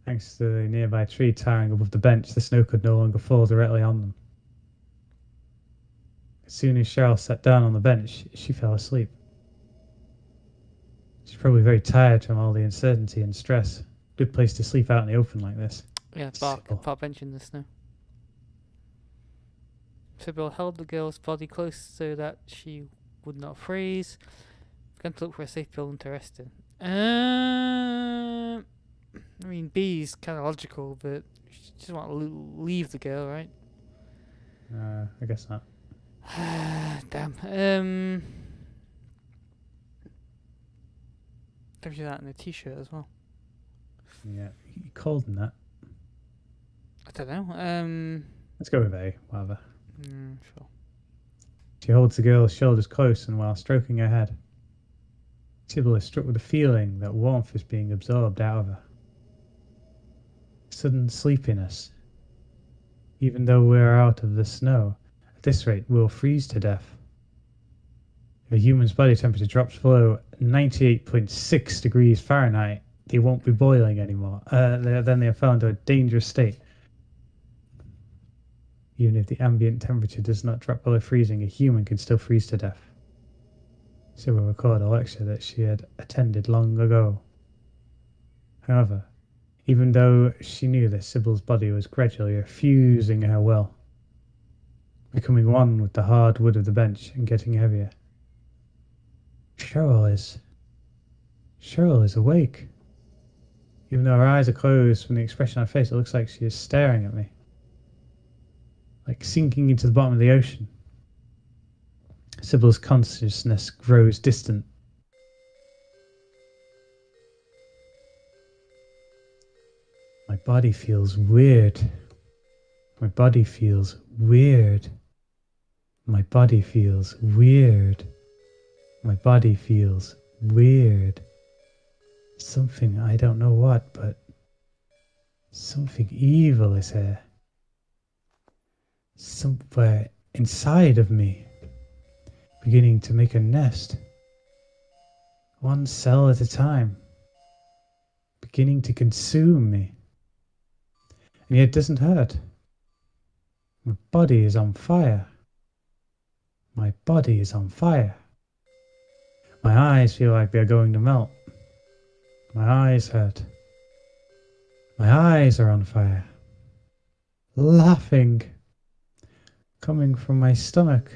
Thanks to the nearby tree towering above the bench, the snow could no longer fall directly on them. As soon as Cheryl sat down on the bench, she fell asleep. She's probably very tired from all the uncertainty and stress. Good place to sleep out in the open like this. Yeah, Sybil. park bench in the snow. Sybil held the girl's body close so that she would not freeze. Began to look for a safe building to rest in. I mean, B is kind of logical, but she just want to leave the girl, right? I guess not. Damn. Gives you that in a t-shirt as well. Yeah, you cold than that. I don't know. Let's go with A, whatever. Sure. She holds the girl's shoulders close, and while stroking her head, Sybil is struck with the feeling that warmth is being absorbed out of her. Sudden sleepiness. Even though we're out of the snow, at this rate we'll freeze to death. If a human's body temperature drops below 98.6 degrees Fahrenheit, they won't be boiling anymore. Then they are fell into a dangerous state. Even if the ambient temperature does not drop below freezing, a human can still freeze to death. Sybil recalled a lecture that she had attended long ago. However, even though she knew that Sybil's body was gradually refusing her will, becoming one with the hard wood of the bench and getting heavier. Cheryl is awake. Even though her eyes are closed, from the expression on her face, it looks like she is staring at me. Like sinking into the bottom of the ocean. Sybil's consciousness grows distant. My body feels weird. My body feels weird. My body feels weird. My body feels weird. Something, I don't know what, but something evil is here. Somewhere inside of me, beginning to make a nest. One cell at a time, beginning to consume me. And yet it doesn't hurt. My body is on fire. My body is on fire. My eyes feel like they're going to melt. My eyes hurt. My eyes are on fire. Laughing. Coming from my stomach.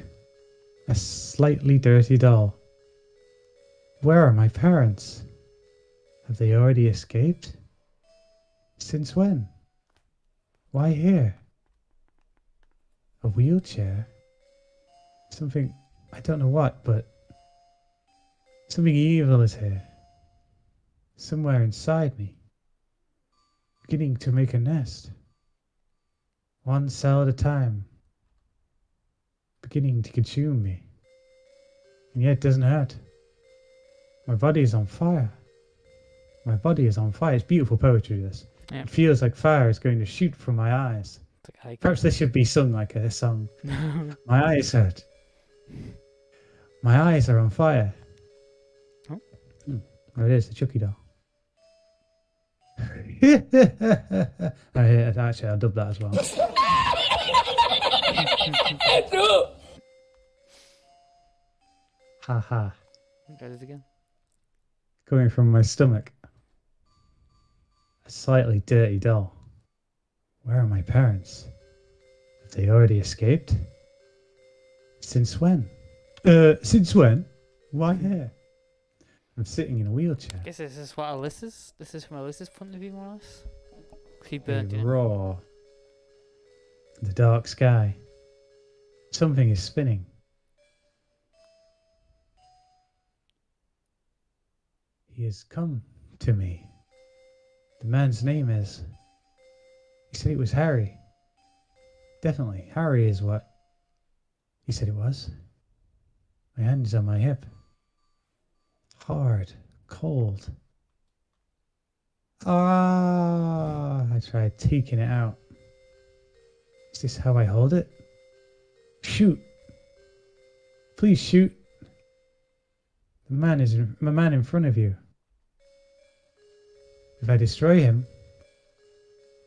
A slightly dirty doll. Where are my parents? Have they already escaped? Since when? Why here? A wheelchair? Something, I don't know what, but something evil is here. Somewhere inside me. Beginning to make a nest. One cell at a time. Beginning to consume me. And yet it doesn't hurt. My body is on fire. My body is on fire. It's beautiful poetry, this. Yeah. It feels like fire is going to shoot from my eyes. It's like Perhaps this should be sung like a song. My eyes hurt. My eyes are on fire. Oh. There it is, the Chucky doll. Actually, I'll dub that as well. Ha ha. Try this again. Coming from my stomach. A slightly dirty doll. Where are my parents? Have they already escaped? Since when? Since when? Why here? I'm sitting in a wheelchair. I guess this is what Alyssa's. This is from Alyssa's point of view, more or less. He A burnt it. roar. The dark sky. Something is spinning. He has come to me. The man's name is... He said it was Harry. Definitely, Harry is what he said it was. My hand is on my hip. Hard, cold. Ah! I tried taking it out. Is this how I hold it? Shoot! Please shoot! The man is my man in front of you. If I destroy him,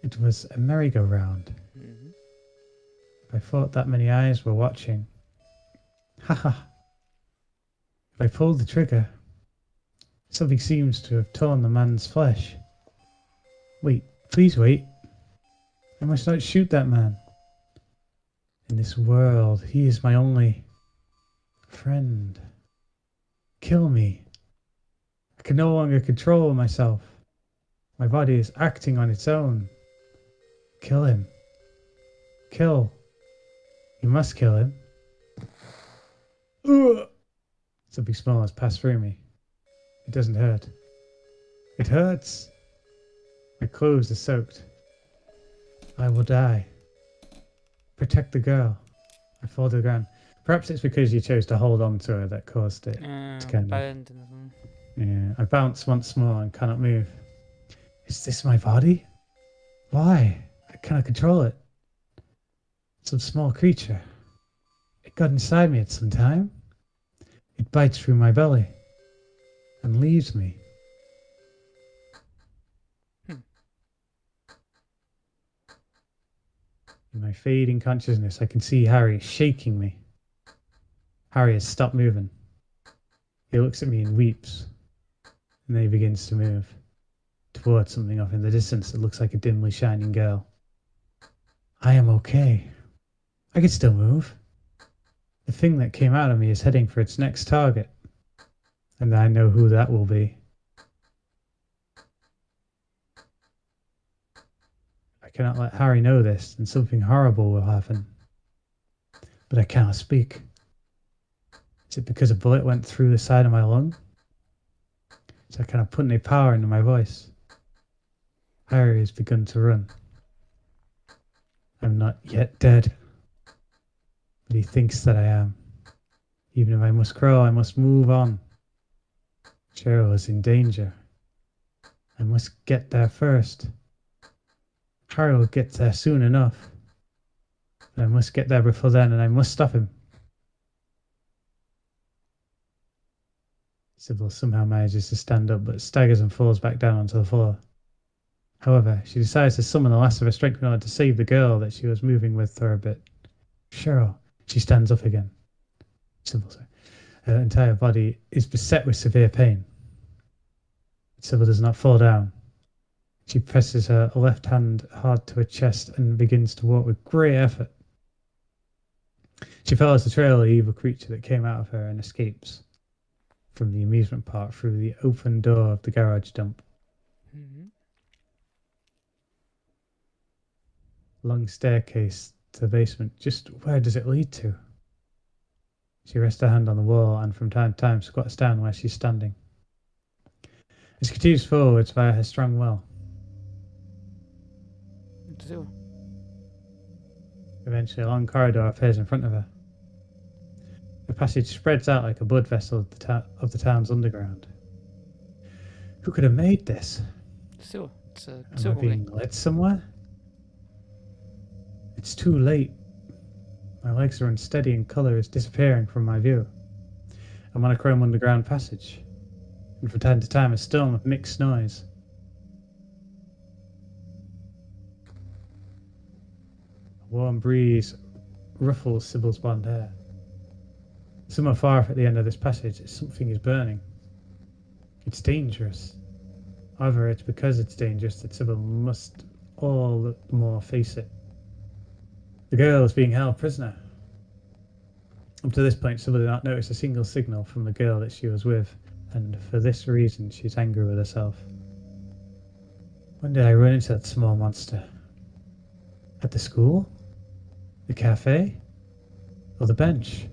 it was a merry-go-round. Mm-hmm. If I thought that many eyes were watching. Haha. If I pulled the trigger, something seems to have torn the man's flesh. Wait, please wait. I must not shoot that man. In this world, he is my only friend. Kill me. I can no longer control myself. My body is acting on its own. Kill him. Kill. You must kill him. Ugh. Something small has passed through me. It doesn't hurt. It hurts. My clothes are soaked. I will die. Protect the girl. I fall to the ground. Perhaps it's because you chose to hold on to her that caused it. It's kind of- Burned and something. Yeah, I bounce once more and cannot move. Is this my body? Why? I cannot control it. Some small creature. It got inside me at some time. It bites through my belly and leaves me. In my fading consciousness, I can see Harry shaking me. Harry has stopped moving. He looks at me and weeps, and then he begins to move towards something off in the distance that looks like a dimly shining girl. I am okay. I can still move. The thing that came out of me is heading for its next target, and I know who that will be. I cannot let Harry know this, and something horrible will happen. But I cannot speak. Is it because a bullet went through the side of my lung? So I cannot put any power into my voice. Harry has begun to run. I'm not yet dead. But he thinks that I am. Even if I must crawl, I must move on. Cheryl is in danger. I must get there first. Harry will get there soon enough. But I must get there before then, and I must stop him. Sybil somehow manages to stand up, but staggers and falls back down onto the floor. However, she decides to summon the last of her strength in order to save the girl that she was moving with for a bit. Cheryl. She stands up again. Sybil, sorry. Her entire body is beset with severe pain. Sybil does not fall down. She presses her left hand hard to her chest and begins to walk with great effort. She follows the trail of the evil creature that came out of her and escapes from the amusement park through the open door of the garage dump. Mhm. Long staircase to the basement. Just where does it lead to? She rests her hand on the wall and from time to time squats down where she's standing. She continues forwards via her strong will. So, Eventually, a long corridor appears in front of her. The passage spreads out like a blood vessel of the town's underground. Who could have made this? so it's a Am I sewer being building. led somewhere? It's too late. My legs are unsteady and colour is disappearing from my view. I'm on a chrome underground passage, and from time to time a storm of mixed noise. A warm breeze ruffles Sybil's blonde hair. Somewhere far off at the end of this passage, something is burning. It's dangerous. However, it's because it's dangerous that Sybil must all the more face it. The girl is being held prisoner. Up to this point, Sybil did not notice a single signal from the girl that she was with, and for this reason she's angry with herself. When did I run into that small monster? At the school? The cafe? Or the bench?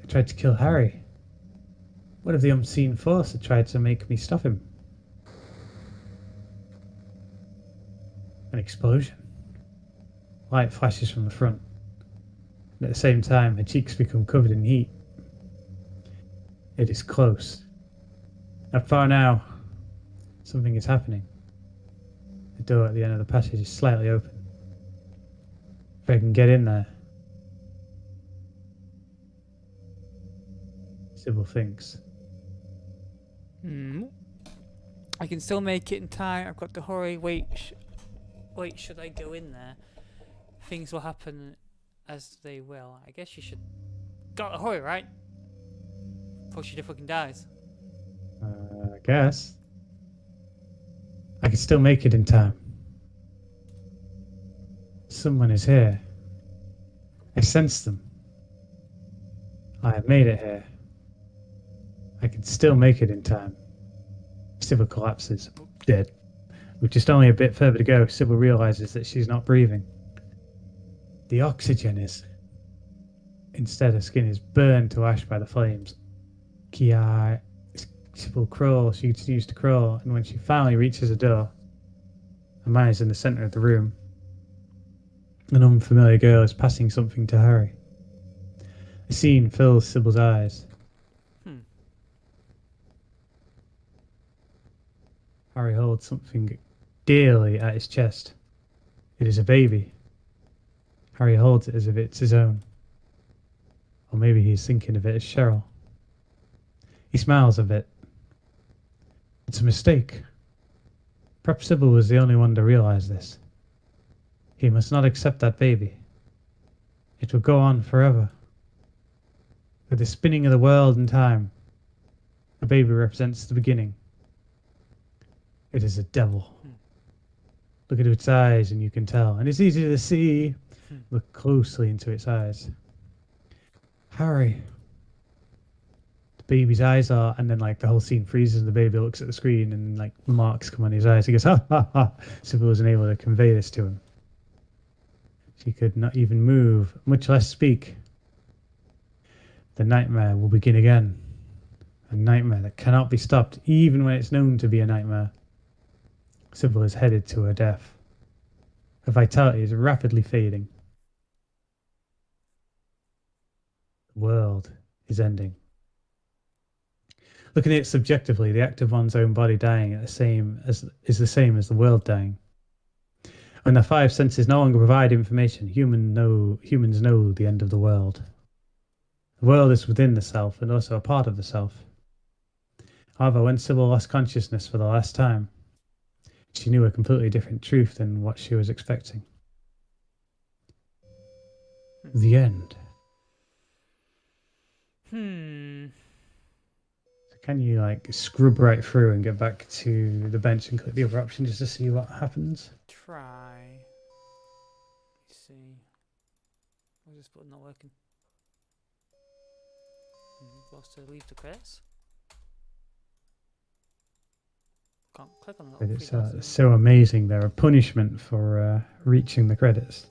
I tried to kill Harry. What if the unseen force had tried to make me stop him? An explosion. Light flashes from the front. And at the same time, her cheeks become covered in heat. It is close. Not far now. Something is happening. The door at the end of the passage is slightly open. If I can get in there. Sybil thinks. I can still make it in time. I've got to hurry. Wait, should I go in there? Things will happen as they will. I guess you should. Gotta hurry, right? Before she fucking dies. I guess. I can still make it in time. Someone is here. I sense them. I have made it here. I can still make it in time. Sybil collapses, dead. With just only a bit further to go, Sybil realizes that she's not breathing. The oxygen is. Instead, her skin is burned to ash by the flames. Kia. Sybil crawls. She continues to crawl, and when she finally reaches a door, a man is in the center of the room. An unfamiliar girl is passing something to Harry. The scene fills Sybil's eyes. Harry holds something dearly at his chest. It is a baby. Harry holds it as if it's his own. Or maybe he's thinking of it as Cheryl. He smiles a bit. It's a mistake. Perhaps Sybil was the only one to realize this. He must not accept that baby. It will go on forever. With the spinning of the world and time, the baby represents the beginning. It is a devil. Look into its eyes and you can tell. And it's easy to see. Look closely into its eyes. Harry. The baby's eyes are, and then like the whole scene freezes and the baby looks at the screen and like marks come on his eyes. He goes, ha ha ha. Sybil wasn't able to convey this to him. She could not even move, much less speak. The nightmare will begin again. A nightmare that cannot be stopped, even when it's known to be a nightmare. Sybil is headed to her death. Her vitality is rapidly fading. The world is ending. Looking at it subjectively, the act of one's own body dying is the same as the world dying. When the five senses no longer provide information, humans know the end of the world. The world is within the self and also a part of the self. However, when Sybil lost consciousness for the last time, she knew a completely different truth than what she was expecting. The end. So can you like scrub right through and get back to the bench and click the other option just to see what happens? Try. Let's see. Why is this button not working? Supposed to leave the credits? Can't click on the But little it's three dots. so amazing. They're a punishment for reaching the credits.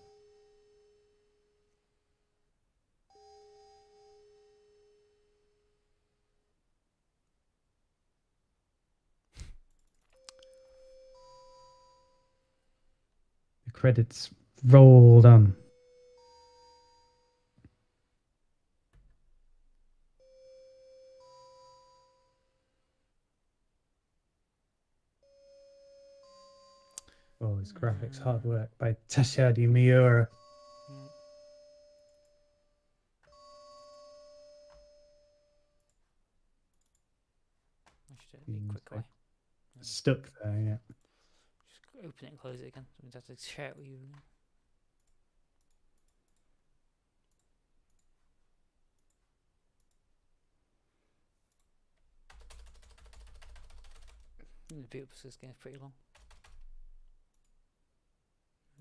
The credits rolled on. All these graphics, hard work by Tashadi Miura. Yeah. I should do it Mm, quickly. Stuck there, yeah. Just open it and close it again. So we have to share it with you. The video process getting pretty long.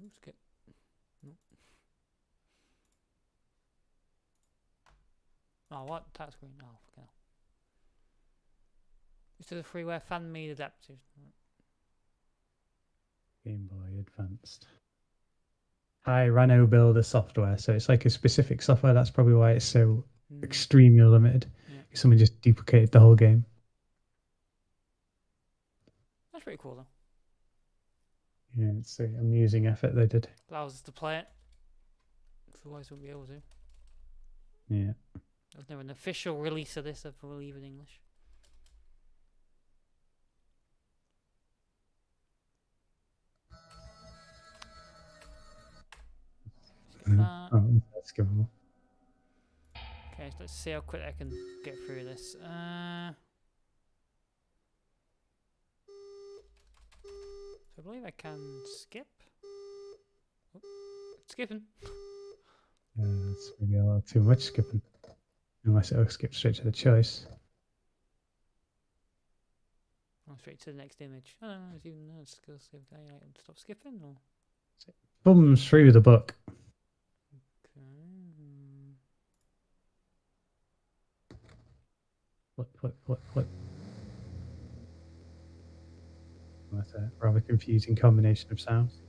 Oops, skip. Nope. Oh, what? Touch screen. Oh, fucking hell. This is a freeware fan made adaptive. Game Boy Advanced. Hi, Rano Builder software. So it's like a specific software. That's probably why it's so extremely limited. Yeah. Someone just duplicated the whole game. That's pretty cool though. Yeah, it's an amusing effort they did. Allows us to play it. Otherwise, we won't be able to. Yeah. There's never an official release of this, I believe, in English. Oh, that's skippable. Okay, so let's see how quick I can get through this. So I believe I can skip. Oh, skipping. It's maybe a little too much skipping. Unless it'll skip straight to the choice. Oh, straight to the next image. I don't know, it's even no skill skip. I stop skipping or? Thumbs through the book. Flip. That's a rather confusing combination of sounds.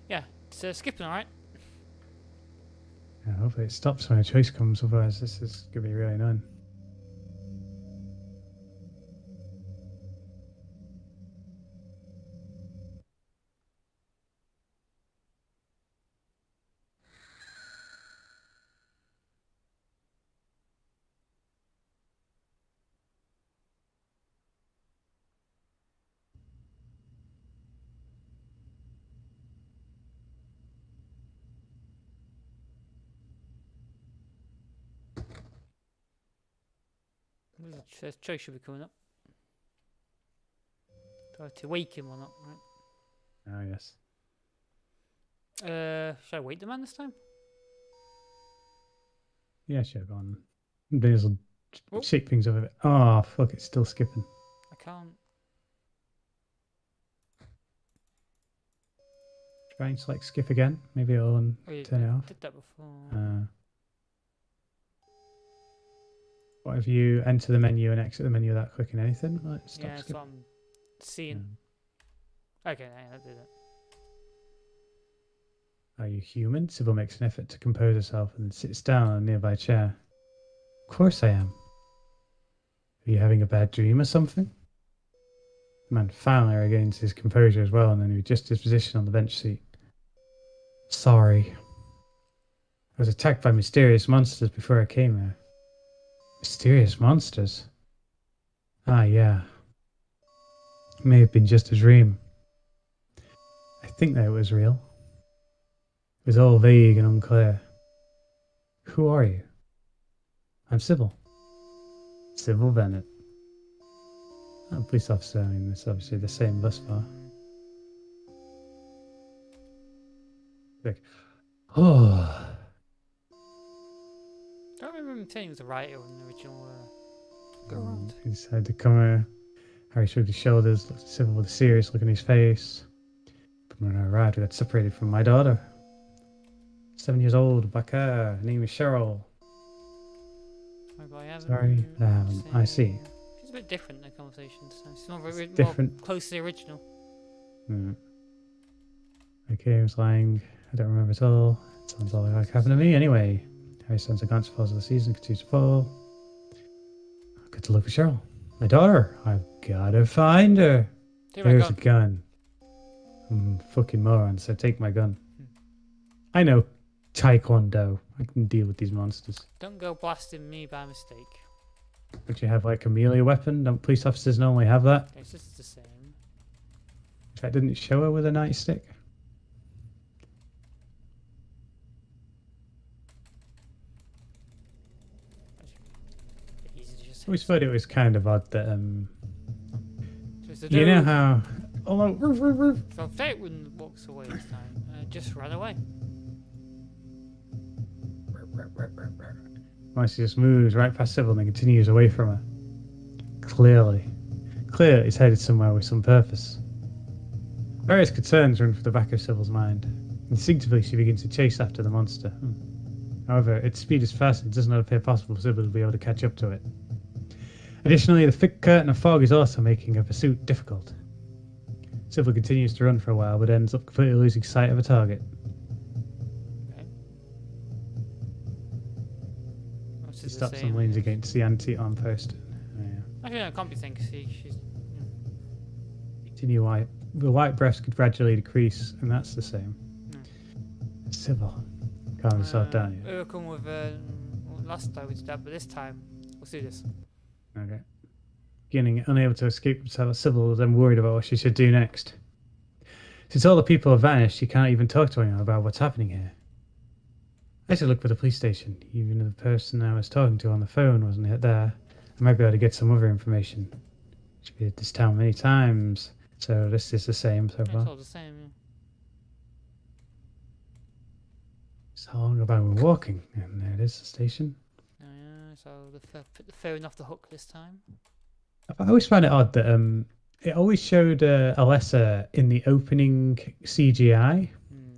Yeah, it's skipping alright. Yeah, hopefully it stops when a choice comes, otherwise this is going to be really annoying. The choice should be coming up. Do I have to wake him or not? Right. Oh, yes. Should I wake the man this time? Yeah, sure, go on. These will Oh. shake things up a bit. Oh, fuck, it's still skipping. I can't. Try and select skip again. Maybe it'll Oh, yeah, turn it I off. did that before. What if you enter the menu and exit the menu without clicking anything? Will it stop Yeah, that's skipping? what I'm seeing. Okay, yeah, I did it. Are you human? Sybil makes an effort to compose herself and then sits down on a nearby chair. Of course I am. Are you having a bad dream or something? The man finally regains his composure as well, and then he adjusts his position on the bench seat. Sorry. I was attacked by mysterious monsters before I came here. Mysterious monsters? Ah, yeah. It may have been just a dream. I think that it was real. It was all vague and unclear. Who are you? I'm Sybil. Sybil Bennett. Oh, police officer, I mean, it's obviously the same thus far. Like, oh. I don't remember him saying he was a writer in the original Go Around. He decided to come here. Harry shrugged his shoulders, looked at Sybil with a serious look on his face. But when I arrived, we got separated from my daughter. 7 years old, black hair, her name is Cheryl. Maybe I haven't. Sorry, I see. She's a bit different in the conversations. She's more, more different. close to the original. Hmm. Okay, I was lying. I don't remember at all. It sounds all like happened to me anyway. Harry's sense of glance falls of the season continues to fall. I've got to look for Cheryl. My daughter. I've gotta find her. There's a gun. Fucking moron, so take my gun. I know Taekwondo. I can deal with these monsters. Don't go blasting me by mistake. Don't you have like a melee weapon? Don't police officers normally have that? It's just the same. In fact, didn't it show her with a nightstick? Easy to just I always thought it was kind of odd that just you know how roof, roof, roof. So if Fate walks away this time, just run away. Marcy just moves right past Sybil and then continues away from her. Clearly he's headed somewhere with some purpose. Various concerns run through the back of Sybil's mind. Instinctively, she begins to chase after the monster. However, its speed is fast and it does not appear possible for Sybil to be able to catch up to it. Additionally, the thick curtain of fog is also making her pursuit difficult. Sybil continues to run for a while, but ends up completely losing sight of her target. Okay. She stops and leans against the anti-arm post. Oh, yeah. Actually, no, it can't be thing, 'cause she's... Continue white. The white breast could gradually decrease, and that's the same. Sybil, calm yourself down. We'll come with... well, last time we did that, but this time, let's do this. Okay. Beginning unable to escape himself, Sybil was then worried about what she should do next. Since all the people have vanished, she can't even talk to anyone about what's happening here. I should look for the police station. Even if the person I was talking to on the phone wasn't yet there, I might be able to get some other information. She's been at this town many times, so this is the same so far. It's all the same, yeah. So how long have I been walking? And there it is, the station. Oh, yeah, so put the phone off the hook this time. I always find it odd that it always showed Alessa in the opening CGI,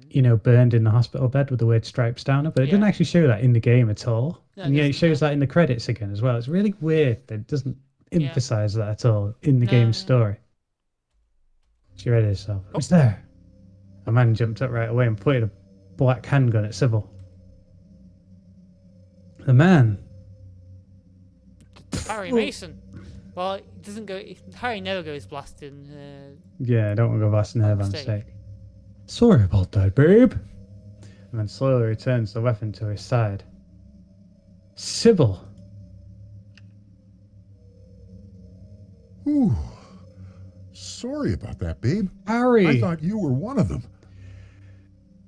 you know, burned in the hospital bed with the weird stripes down her, but it didn't actually show that in the game at all. No, and yet it shows that in the credits again as well. It's really weird that it doesn't emphasize that at all in the game's story. She read herself. Who's there? A man jumped up right away and pointed a black handgun at Sybil. The man. Harry Mason. Well, it doesn't go. Harry never goes blasting. Yeah, I don't want to go blasting her by mistake. Sorry about that, babe. And then slowly returns the weapon to his side. Sybil. Ooh. Sorry about that, babe. Harry. I thought you were one of them.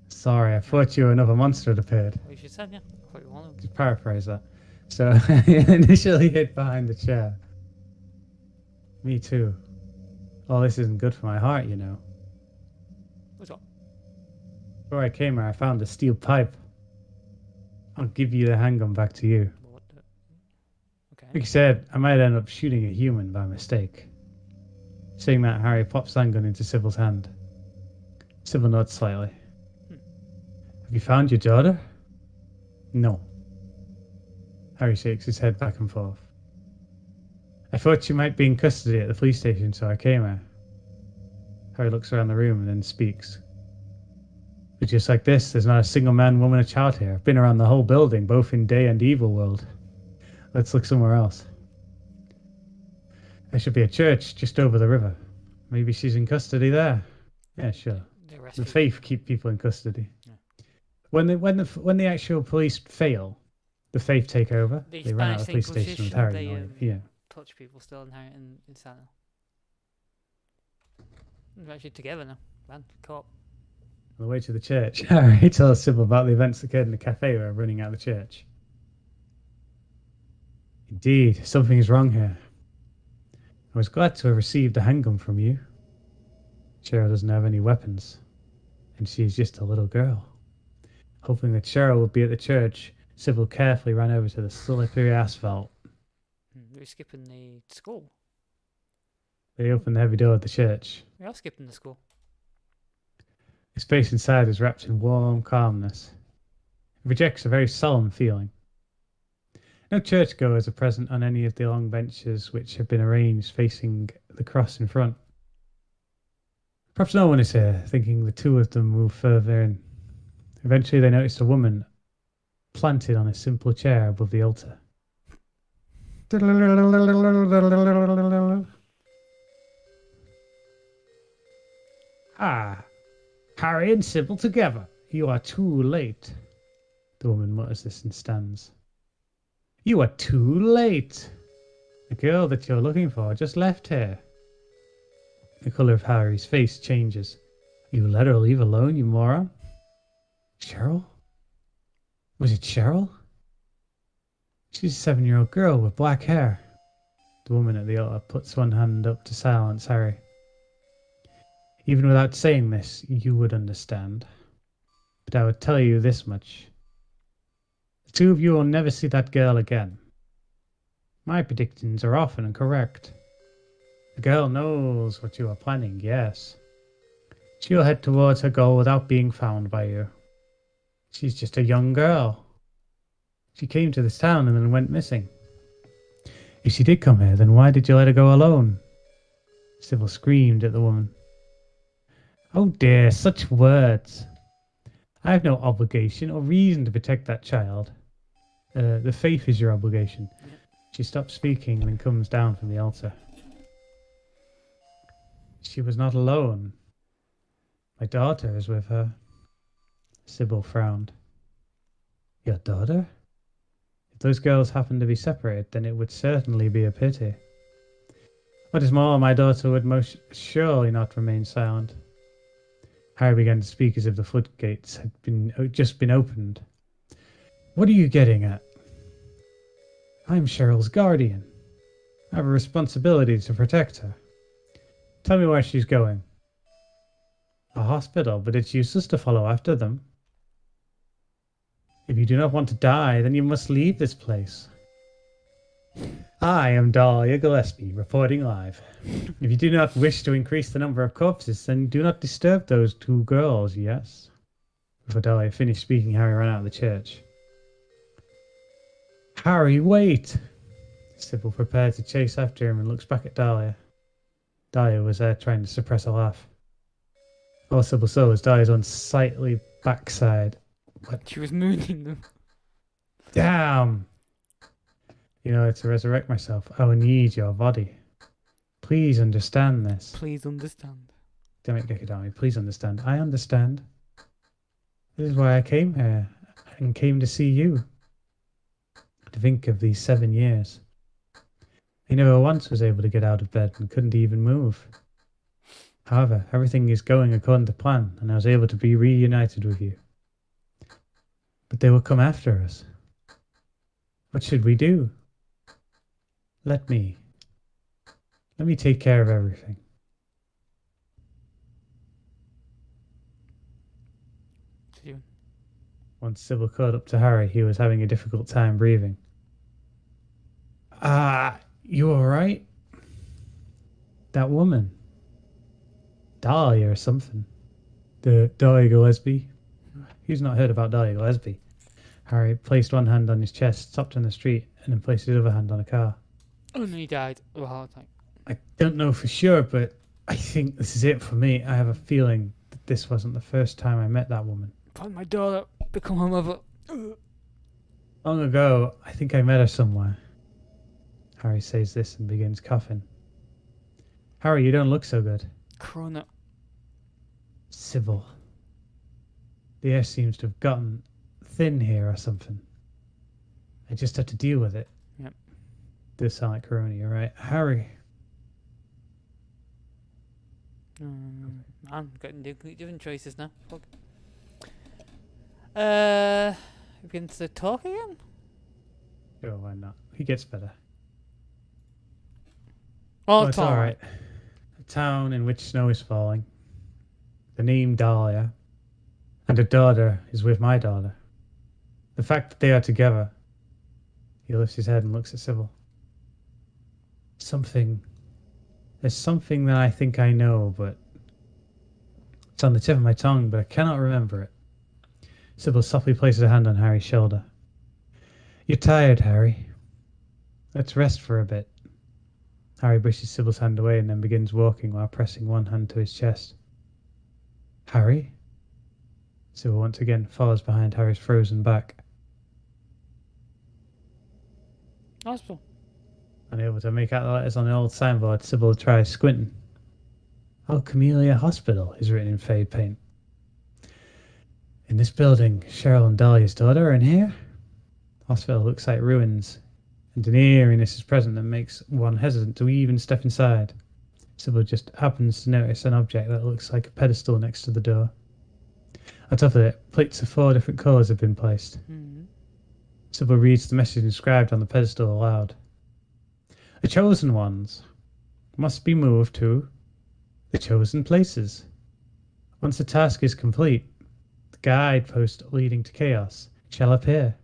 Sorry, I thought you were another monster had appeared. What you said, yeah. I thought you wanted. Just paraphrase that. So he initially hid behind the chair. Me too. Oh, this isn't good for my heart, you know. What's up? Before I came here, I found a steel pipe. I'll give you the handgun back to you. What the... Okay. Like you said, I might end up shooting a human by mistake. Saying that, Harry pops the handgun into Sybil's hand. Sybil nods slightly. Have you found your daughter? No. Harry shakes his head back and forth. I thought she might be in custody at the police station, so I came here. Harry looks around the room and then speaks. But just like this, there's not a single man, woman, or child here. I've been around the whole building, both in day and evil world. Let's look somewhere else. There should be a church just over the river. Maybe she's in custody there. Yeah, sure. The faith keep people in custody. Yeah. When the actual police fail, the faith take over. They run out of the police station with Harry. Yeah. Touch people still in Santa. We're actually together now, man. Cop. On the way to the church, Harry tells Sybil about the events that occurred in the cafe where running out of the church. Indeed, something is wrong here. I was glad to have received a handgun from you. Cheryl doesn't have any weapons, and she's just a little girl. Hoping that Cheryl would be at the church, Sybil carefully ran over to the slippery asphalt. We're skipping the school. They opened the heavy door of the church. We are skipping the school. The space inside is wrapped in warm calmness. It projects a very solemn feeling. No churchgoers are present on any of the long benches which have been arranged facing the cross in front. Perhaps no one is here, thinking the two of them move further in. Eventually they noticed a woman planted on a simple chair above the altar. Ah, Harry and Sybil together. You are too late. The woman mutters this and stands. You are too late. The girl that you're looking for just left here. The colour of Harry's face changes. You let her leave alone, you moron. Cheryl? Was it Cheryl? She's a 7-year-old girl with black hair. The woman at the altar puts one hand up to silence Harry. Even without saying this, you would understand. But I would tell you this much. The two of you will never see that girl again. My predictions are often incorrect. The girl knows what you are planning, yes. She'll head towards her goal without being found by you. She's just a young girl. She came to this town and then went missing. If she did come here, then why did you let her go alone? Sybil screamed at the woman. Oh dear, such words. I have no obligation or reason to protect that child. The faith is your obligation. She stops speaking and then comes down from the altar. She was not alone. My daughter is with her. Sybil frowned. Your daughter? If those girls happen to be separated, then it would certainly be a pity. What is more, my daughter would most surely not remain silent. Harry began to speak as if the floodgates had just been opened. What are you getting at? I'm Cheryl's guardian. I have a responsibility to protect her. Tell me where she's going. A hospital, but it's useless to follow after them. If you do not want to die, then you must leave this place. I am Dahlia Gillespie, reporting live. If you do not wish to increase the number of corpses, then do not disturb those two girls, yes? Before Dahlia finished speaking, Harry ran out of the church. Harry, wait! Sybil prepared to chase after him and looks back at Dahlia. Dahlia was there trying to suppress a laugh. All Sybil saw was Dahlia's unsightly backside. What? She was mooning them. Damn! In order to resurrect myself, I will need your body. Please understand this. Please understand. Damn it, Gekidami, please understand. I understand. This is why I came here and came to see you. To think of these 7 years. I never once was able to get out of bed and couldn't even move. However, everything is going according to plan, and I was able to be reunited with you. But they will come after us. What should we do? Let me take care of everything. Once Sybil caught up to Harry, he was having a difficult time breathing. You alright? That woman. Dahlia or something. The Dahlia Gillespie. Who's not heard about Dahlia Gillespie? Harry placed one hand on his chest, stopped on the street, and then placed his other hand on a car. Oh no, he died of a heart attack. I don't know for sure, but I think this is it for me. I have a feeling that this wasn't the first time I met that woman. Find my daughter, become her mother. Long ago, I think I met her somewhere. Harry says this and begins coughing. Harry, you don't look so good. Corona. Sybil. The air seems to have gotten thin here or something. I just have to deal with it. Yep. Does sound like Corona, you're right. Harry. I'm getting different choices now. Fuck. We begin to talk again? Sure, why not? He gets better. Oh, it's alright. A town in which snow is falling. The name Dahlia. And a daughter is with my daughter. The fact that they are together. He lifts his head and looks at Sybil. There's something that I think I know, but it's on the tip of my tongue, but I cannot remember it. Sybil softly places her hand on Harry's shoulder. You're tired, Harry. Let's rest for a bit. Harry pushes Sybil's hand away and then begins walking while pressing one hand to his chest. Harry? Sybil once again follows behind Harry's frozen back. Hospital. Unable to make out the letters on the old signboard, Sybil tries squinting. Camellia Hospital is written in fade paint. In this building, Cheryl and Dahlia's daughter are in here. The hospital looks like ruins, and an eeriness is present that makes one hesitant to even step inside. Sybil just happens to notice an object that looks like a pedestal next to the door. On top of it, plates of 4 different colours have been placed. Sybil reads the message inscribed on the pedestal aloud. The chosen ones must be moved to the chosen places. Once the task is complete, the guidepost leading to chaos shall appear.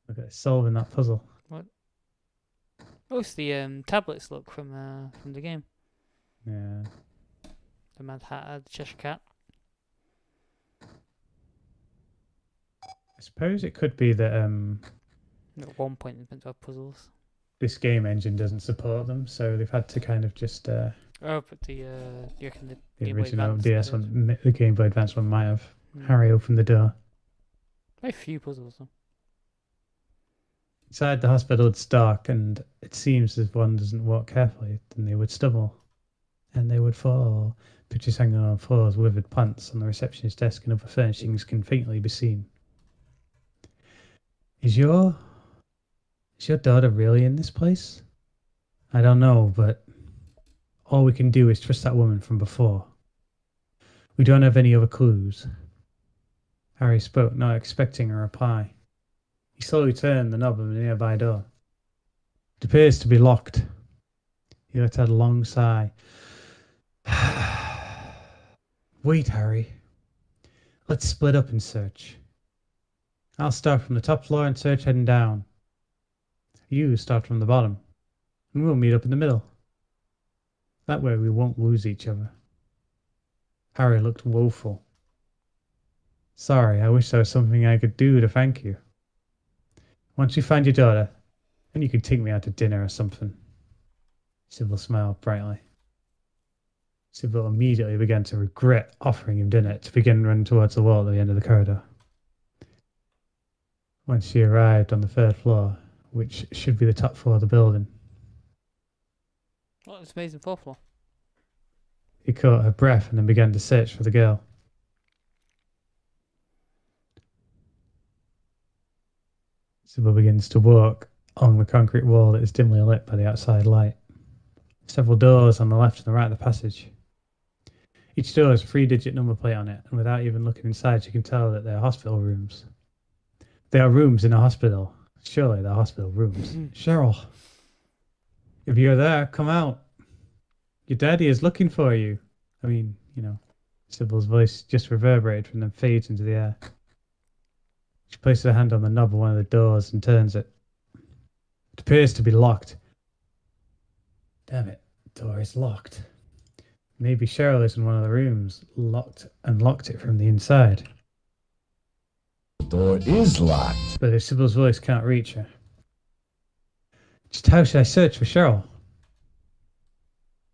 Look at solving that puzzle. What? Oh, it's the tablets look from the game. Yeah. The Mad Hatter, the Cheshire Cat. I suppose it could be that At one point, it's meant to have puzzles. this game engine doesn't support them, so they've had to kind of just Oh, but the you reckon the the Game Boy original Advance DS did. one, the Game Boy Advance one might have. Hmm. Harry opened the door. Very few puzzles though. Inside the hospital, it's dark, and it seems as if one doesn't walk carefully, then they would stumble, and they would fall. Pictures hanging on floors, withered plants on the receptionist's desk, and other furnishings can faintly be seen. Is your daughter really in this place? I don't know, but all we can do is trust that woman from before. We don't have any other clues. Harry spoke, not expecting a reply. He slowly turned the knob of a nearby door. It appears to be locked. He let out a long sigh. Wait, Harry. Let's split up and search. I'll start from the top floor and search heading down. You start from the bottom, and we'll meet up in the middle. That way we won't lose each other. Harry looked woeful. Sorry, I wish there was something I could do to thank you. Once you find your daughter, then you can take me out to dinner or something. Sybil smiled brightly. Sybil immediately began to regret offering him dinner to begin running towards the wall at the end of the corridor. Once she arrived on the 3rd floor, which should be the top floor of the building, Oh, it's amazing 4th floor. he caught her breath and then began to search for the girl. Sybil begins to walk along the concrete wall that is dimly lit by the outside light. Several doors on the left and the right of the passage. Each door has a 3-digit number plate on it, and without even looking inside, you can tell that they are hospital rooms. They are rooms in a hospital. Surely they're hospital rooms. Cheryl, if you're there, come out. Your daddy is looking for you. I mean, Sybil's voice just reverberated and then fades into the air. She places her hand on the knob of one of the doors and turns it. It appears to be locked. Damn it, the door is locked. Maybe Cheryl is in one of the rooms, locked it from the inside. The door is locked. But if Sybil's voice can't reach her. Just how should I search for Cheryl?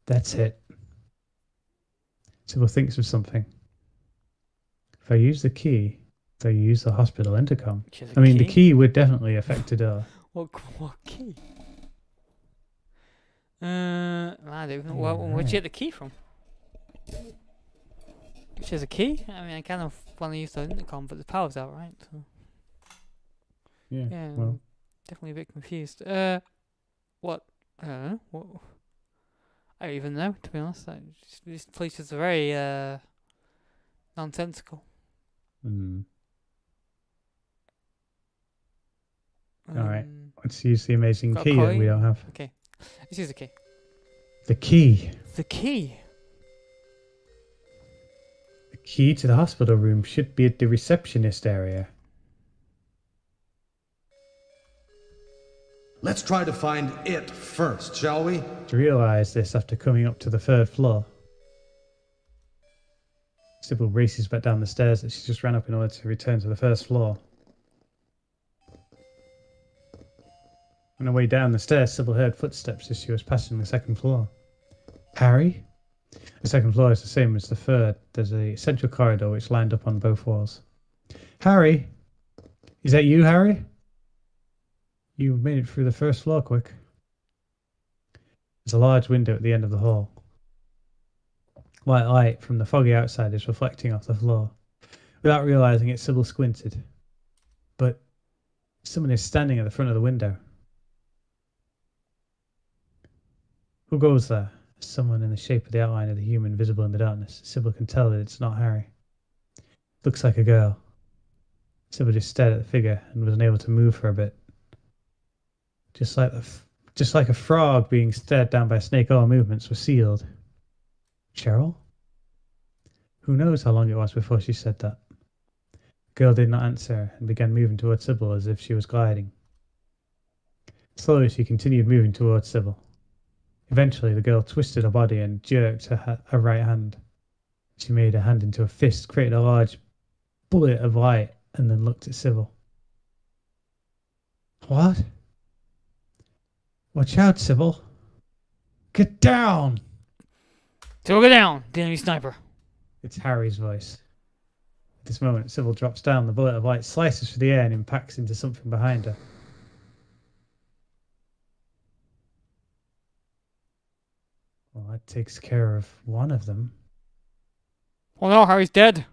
That's it. Sybil thinks of something. If I use the key, they use the hospital intercom. Which is a I mean, the key? key would definitely affect the door. What key? I don't even know. Where'd you get the key from? Which is a key? I mean, I kind of want to use the intercom, but the power's out, right? So, Yeah. yeah, Well, definitely a bit confused. What? I don't know. What? I don't even know, to be honest. These places are very nonsensical. Alright. Let's use the amazing got a key that we coin? don't have. Okay, let's use the key. The key. The key. The key to the hospital room should be at the receptionist area. Let's try to find it first, shall we? To realise this after coming up to the 3rd floor. Sybil races back down the stairs that she just ran up in order to return to the 1st floor. On her way down the stairs, Sybil heard footsteps as she was passing the second floor. Harry? The second floor is the same as the third. There's a central corridor which lined up on both walls. Harry? Is that you, Harry? You made it through the first floor quick. There's a large window at the end of the hall. White light from the foggy outside is reflecting off the floor. Without realizing it, Sybil squinted. But someone is standing at the front of the window. Who goes there? Someone in the shape of the outline of the human visible in the darkness. Sybil can tell that it's not Harry. Looks like a girl. Sybil just stared at the figure and was unable to move for a bit. Just like a frog being stared down by a snake, all movements were sealed. Cheryl? Who knows how long it was before she said that? The girl did not answer and began moving towards Sybil as if she was gliding. Slowly she continued moving towards Sybil. Eventually the girl twisted her body and jerked her right hand. She made her hand into a fist, created a large bullet of light, and then looked at Sybil. What? Watch out, Sybil. Get down! Go down, the enemy sniper. It's Harry's voice. At this moment, Sybil drops down. The bullet of light slices through the air and impacts into something behind her. Well, that takes care of one of them. Oh no, Harry's dead.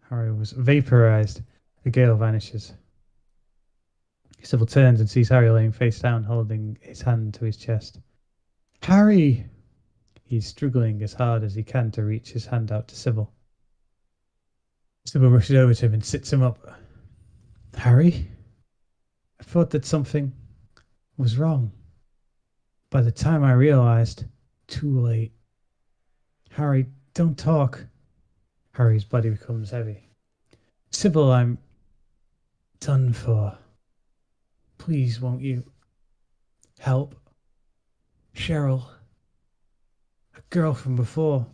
Harry was vaporized. The gale vanishes. Sybil turns and sees Harry laying face down, holding his hand to his chest. Harry! He's struggling as hard as he can to reach his hand out to Sybil. Sybil rushes over to him and sits him up. Harry? I thought that something was wrong. By the time I realized, too late. Harry, don't talk. Harry's body becomes heavy. Sybil, I'm done for. Please, won't you help? Cheryl. A girl from before.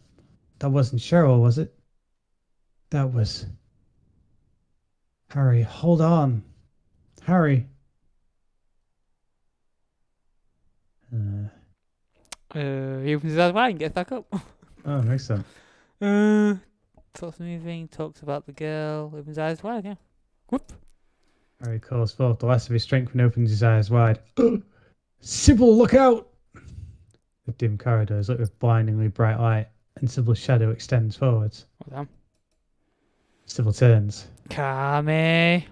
That wasn't Cheryl, was it? That was... Harry, hold on. Harry. He opens his eyes wide and gets back up. Oh, makes sense. Talks moving, talks about the girl, opens his eyes wide, yeah. Whoop. Harry calls forth the last of his strength and opens his eyes wide. Sybil, look out! The dim corridor is lit with blindingly bright light, and Sybil's shadow extends forwards. Hold on. Sybil turns. Kame.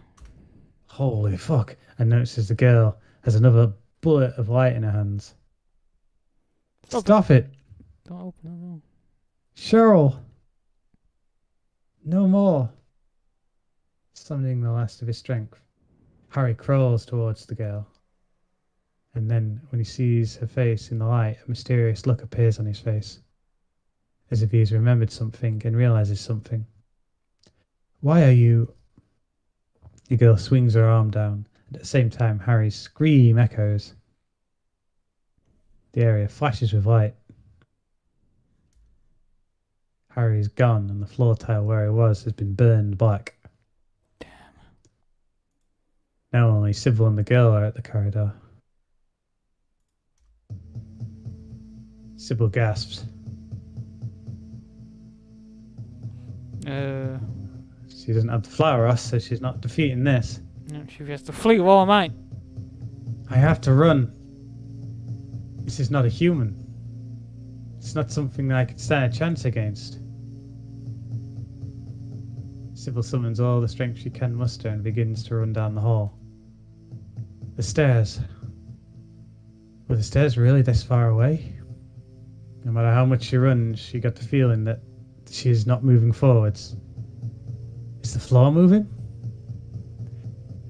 Holy fuck, and notices the girl has another bullet of light in her hands. Stop it! Don't open, no. Cheryl! No more! Summoning the last of his strength, Harry crawls towards the girl. And then, when he sees her face in the light, a mysterious look appears on his face, as if he has remembered something and realizes something. Why are you... The girl swings her arm down, and at the same time Harry's scream echoes. The area flashes with light. Harry is gone, and the floor tile where he was has been burned black. Damn. Now only Sybil and the girl are at the corridor. Sybil gasps. She doesn't have the flower us, so she's not defeating this. No, she has to flee with all might. I have to run. This is not a human. It's not something that I could stand a chance against. Sybil summons all the strength she can muster and begins to run down the hall. The stairs. Were the stairs really this far away? No matter how much she runs, she got the feeling that she is not moving forwards. Is the floor moving?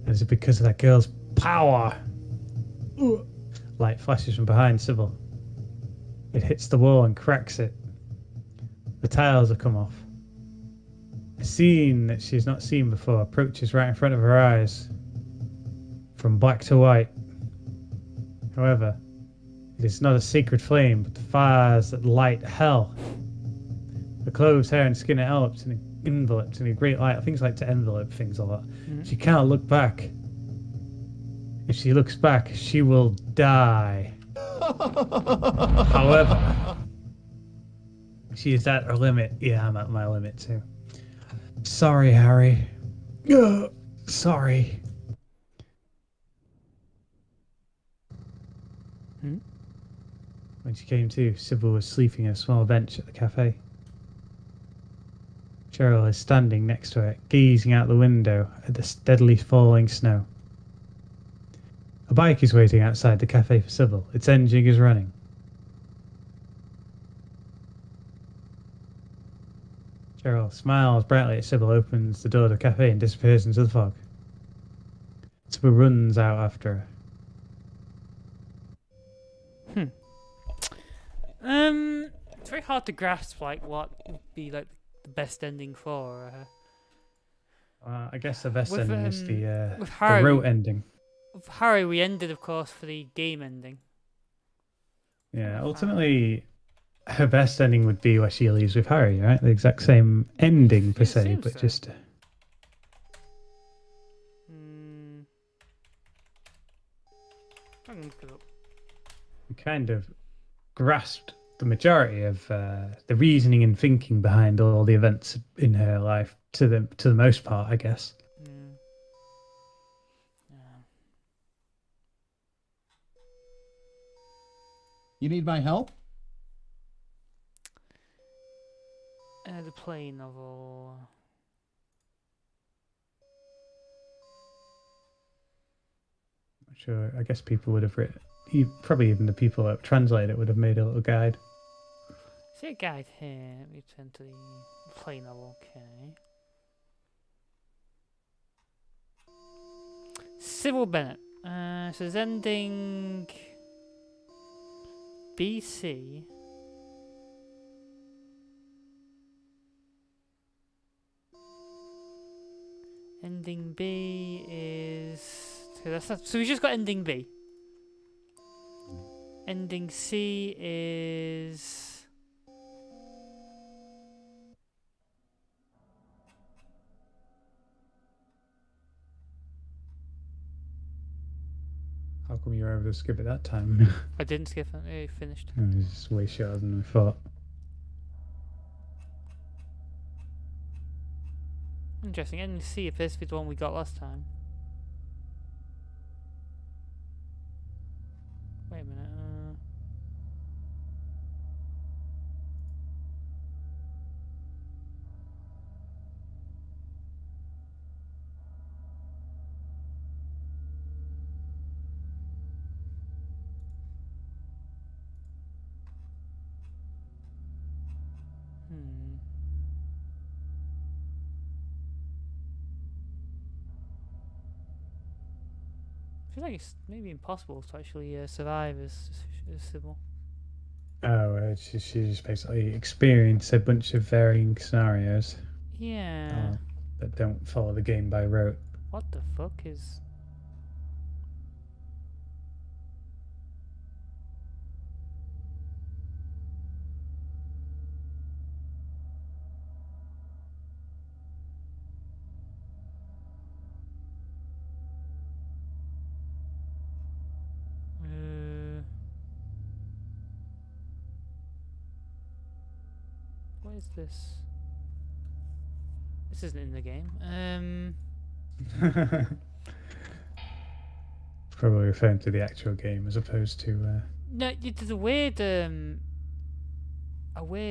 And is it because of that girl's power? Ugh. Light flashes from behind Sybil. It hits the wall and cracks it. The tiles have come off. A scene that she's not seen before approaches right in front of her eyes. From black to white. However, it is not a sacred flame, but the fires that light hell. The clothes, hair, and skin are enveloped in a great light. Things like to envelope things a lot. She cannot look back. If she looks back, she will die. However, she is at her limit. Yeah, I'm at my limit too. Sorry, Harry. Ugh, sorry. When she came to, Sybil was sleeping on a small bench at the cafe. Cheryl is standing next to her, gazing out the window at the steadily falling snow. A bike is waiting outside the cafe for Sybil. Its engine is running. Cheryl smiles brightly at Sybil, opens the door of the cafe and disappears into the fog. Sybil runs out after her. It's very hard to grasp like what would be like the best ending for her. I guess the best With, ending is the with Harry, rote ending. With Harry, we ended, of course, for the game ending. Yeah, ultimately, her best ending would be where she leaves with Harry, right? The exact same ending, per It se, seems but so. just... I'm gonna look it up. we kind of grasped the majority of the reasoning and thinking behind all the events in her life to the most part, I guess. You need my help? The play novel. Sure, I guess people would have written, probably even the people that translate it would have made a little guide. See a guide here. Let me turn to the play novel. Okay. Sybil Bennett. Says ending BC. Ending B is so we just got ending B. Ending C is How come you were able to skip it that time? I didn't skip it. It finished. It was just way shorter than we thought. Interesting. Ending C appears to be the one we got last time. Wait a minute. I feel like it's maybe impossible to actually survive as Sybil. Oh, she just basically experienced a bunch of varying scenarios Yeah. that don't follow the game by rote. What the fuck is... What is this? This isn't in the game. Probably referring to the actual game as opposed to. No, there's a weird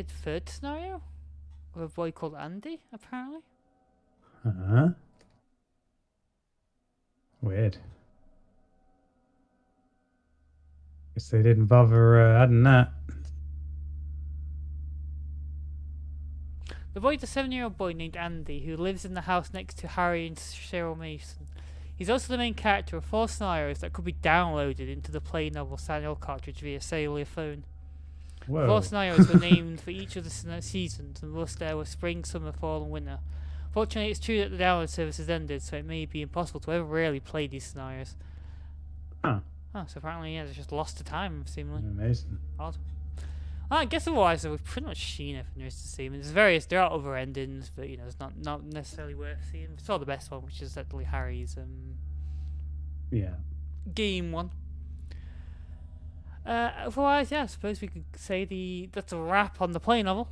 third scenario of a boy called Andy, apparently. Huh? Weird. Guess they didn't bother adding that. The boy is a 7-year-old boy named Andy who lives in the house next to Harry and Cheryl Mason. He's also the main character of 4 scenarios that could be downloaded into the play novel Silent Hill cartridge via cellular phone. Whoa. 4 scenarios were named for each of the seasons, and thus there were spring, summer, fall, and winter. Fortunately, it's true that the download service has ended, so it may be impossible to ever really play these scenarios. Huh. Oh, so apparently, yeah, they just lost to time, seemingly. Amazing. Odd. Well, I guess otherwise, we've pretty much seen everything there is to see. I mean, there are other endings, but you know, it's not necessarily worth seeing. We saw the best one, which is actually Harry's. Yeah. game one. Otherwise, yeah, I suppose we could say that's a wrap on the play novel.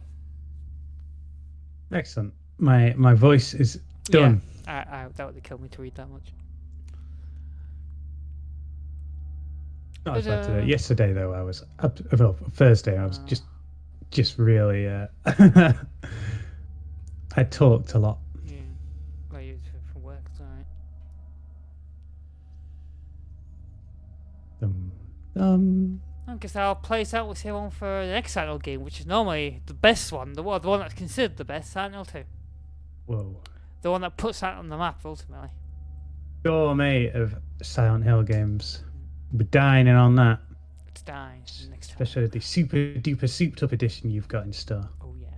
Excellent. My voice is done. Yeah, that would have killed me to read that much. I was about to do it yesterday though. I was well, Thursday. I was just really. I talked a lot. Yeah, well, you for work, it's alright. I guess I'll place out with everyone for the next Silent Hill game, which is normally the best one, the one that's considered the best, Silent Hill 2. Whoa. The one that puts that on the map, ultimately. Gourmet of Silent Hill games. We're dining on that. It's dying next time. Especially the super duper souped up edition you've got in store. Oh yeah.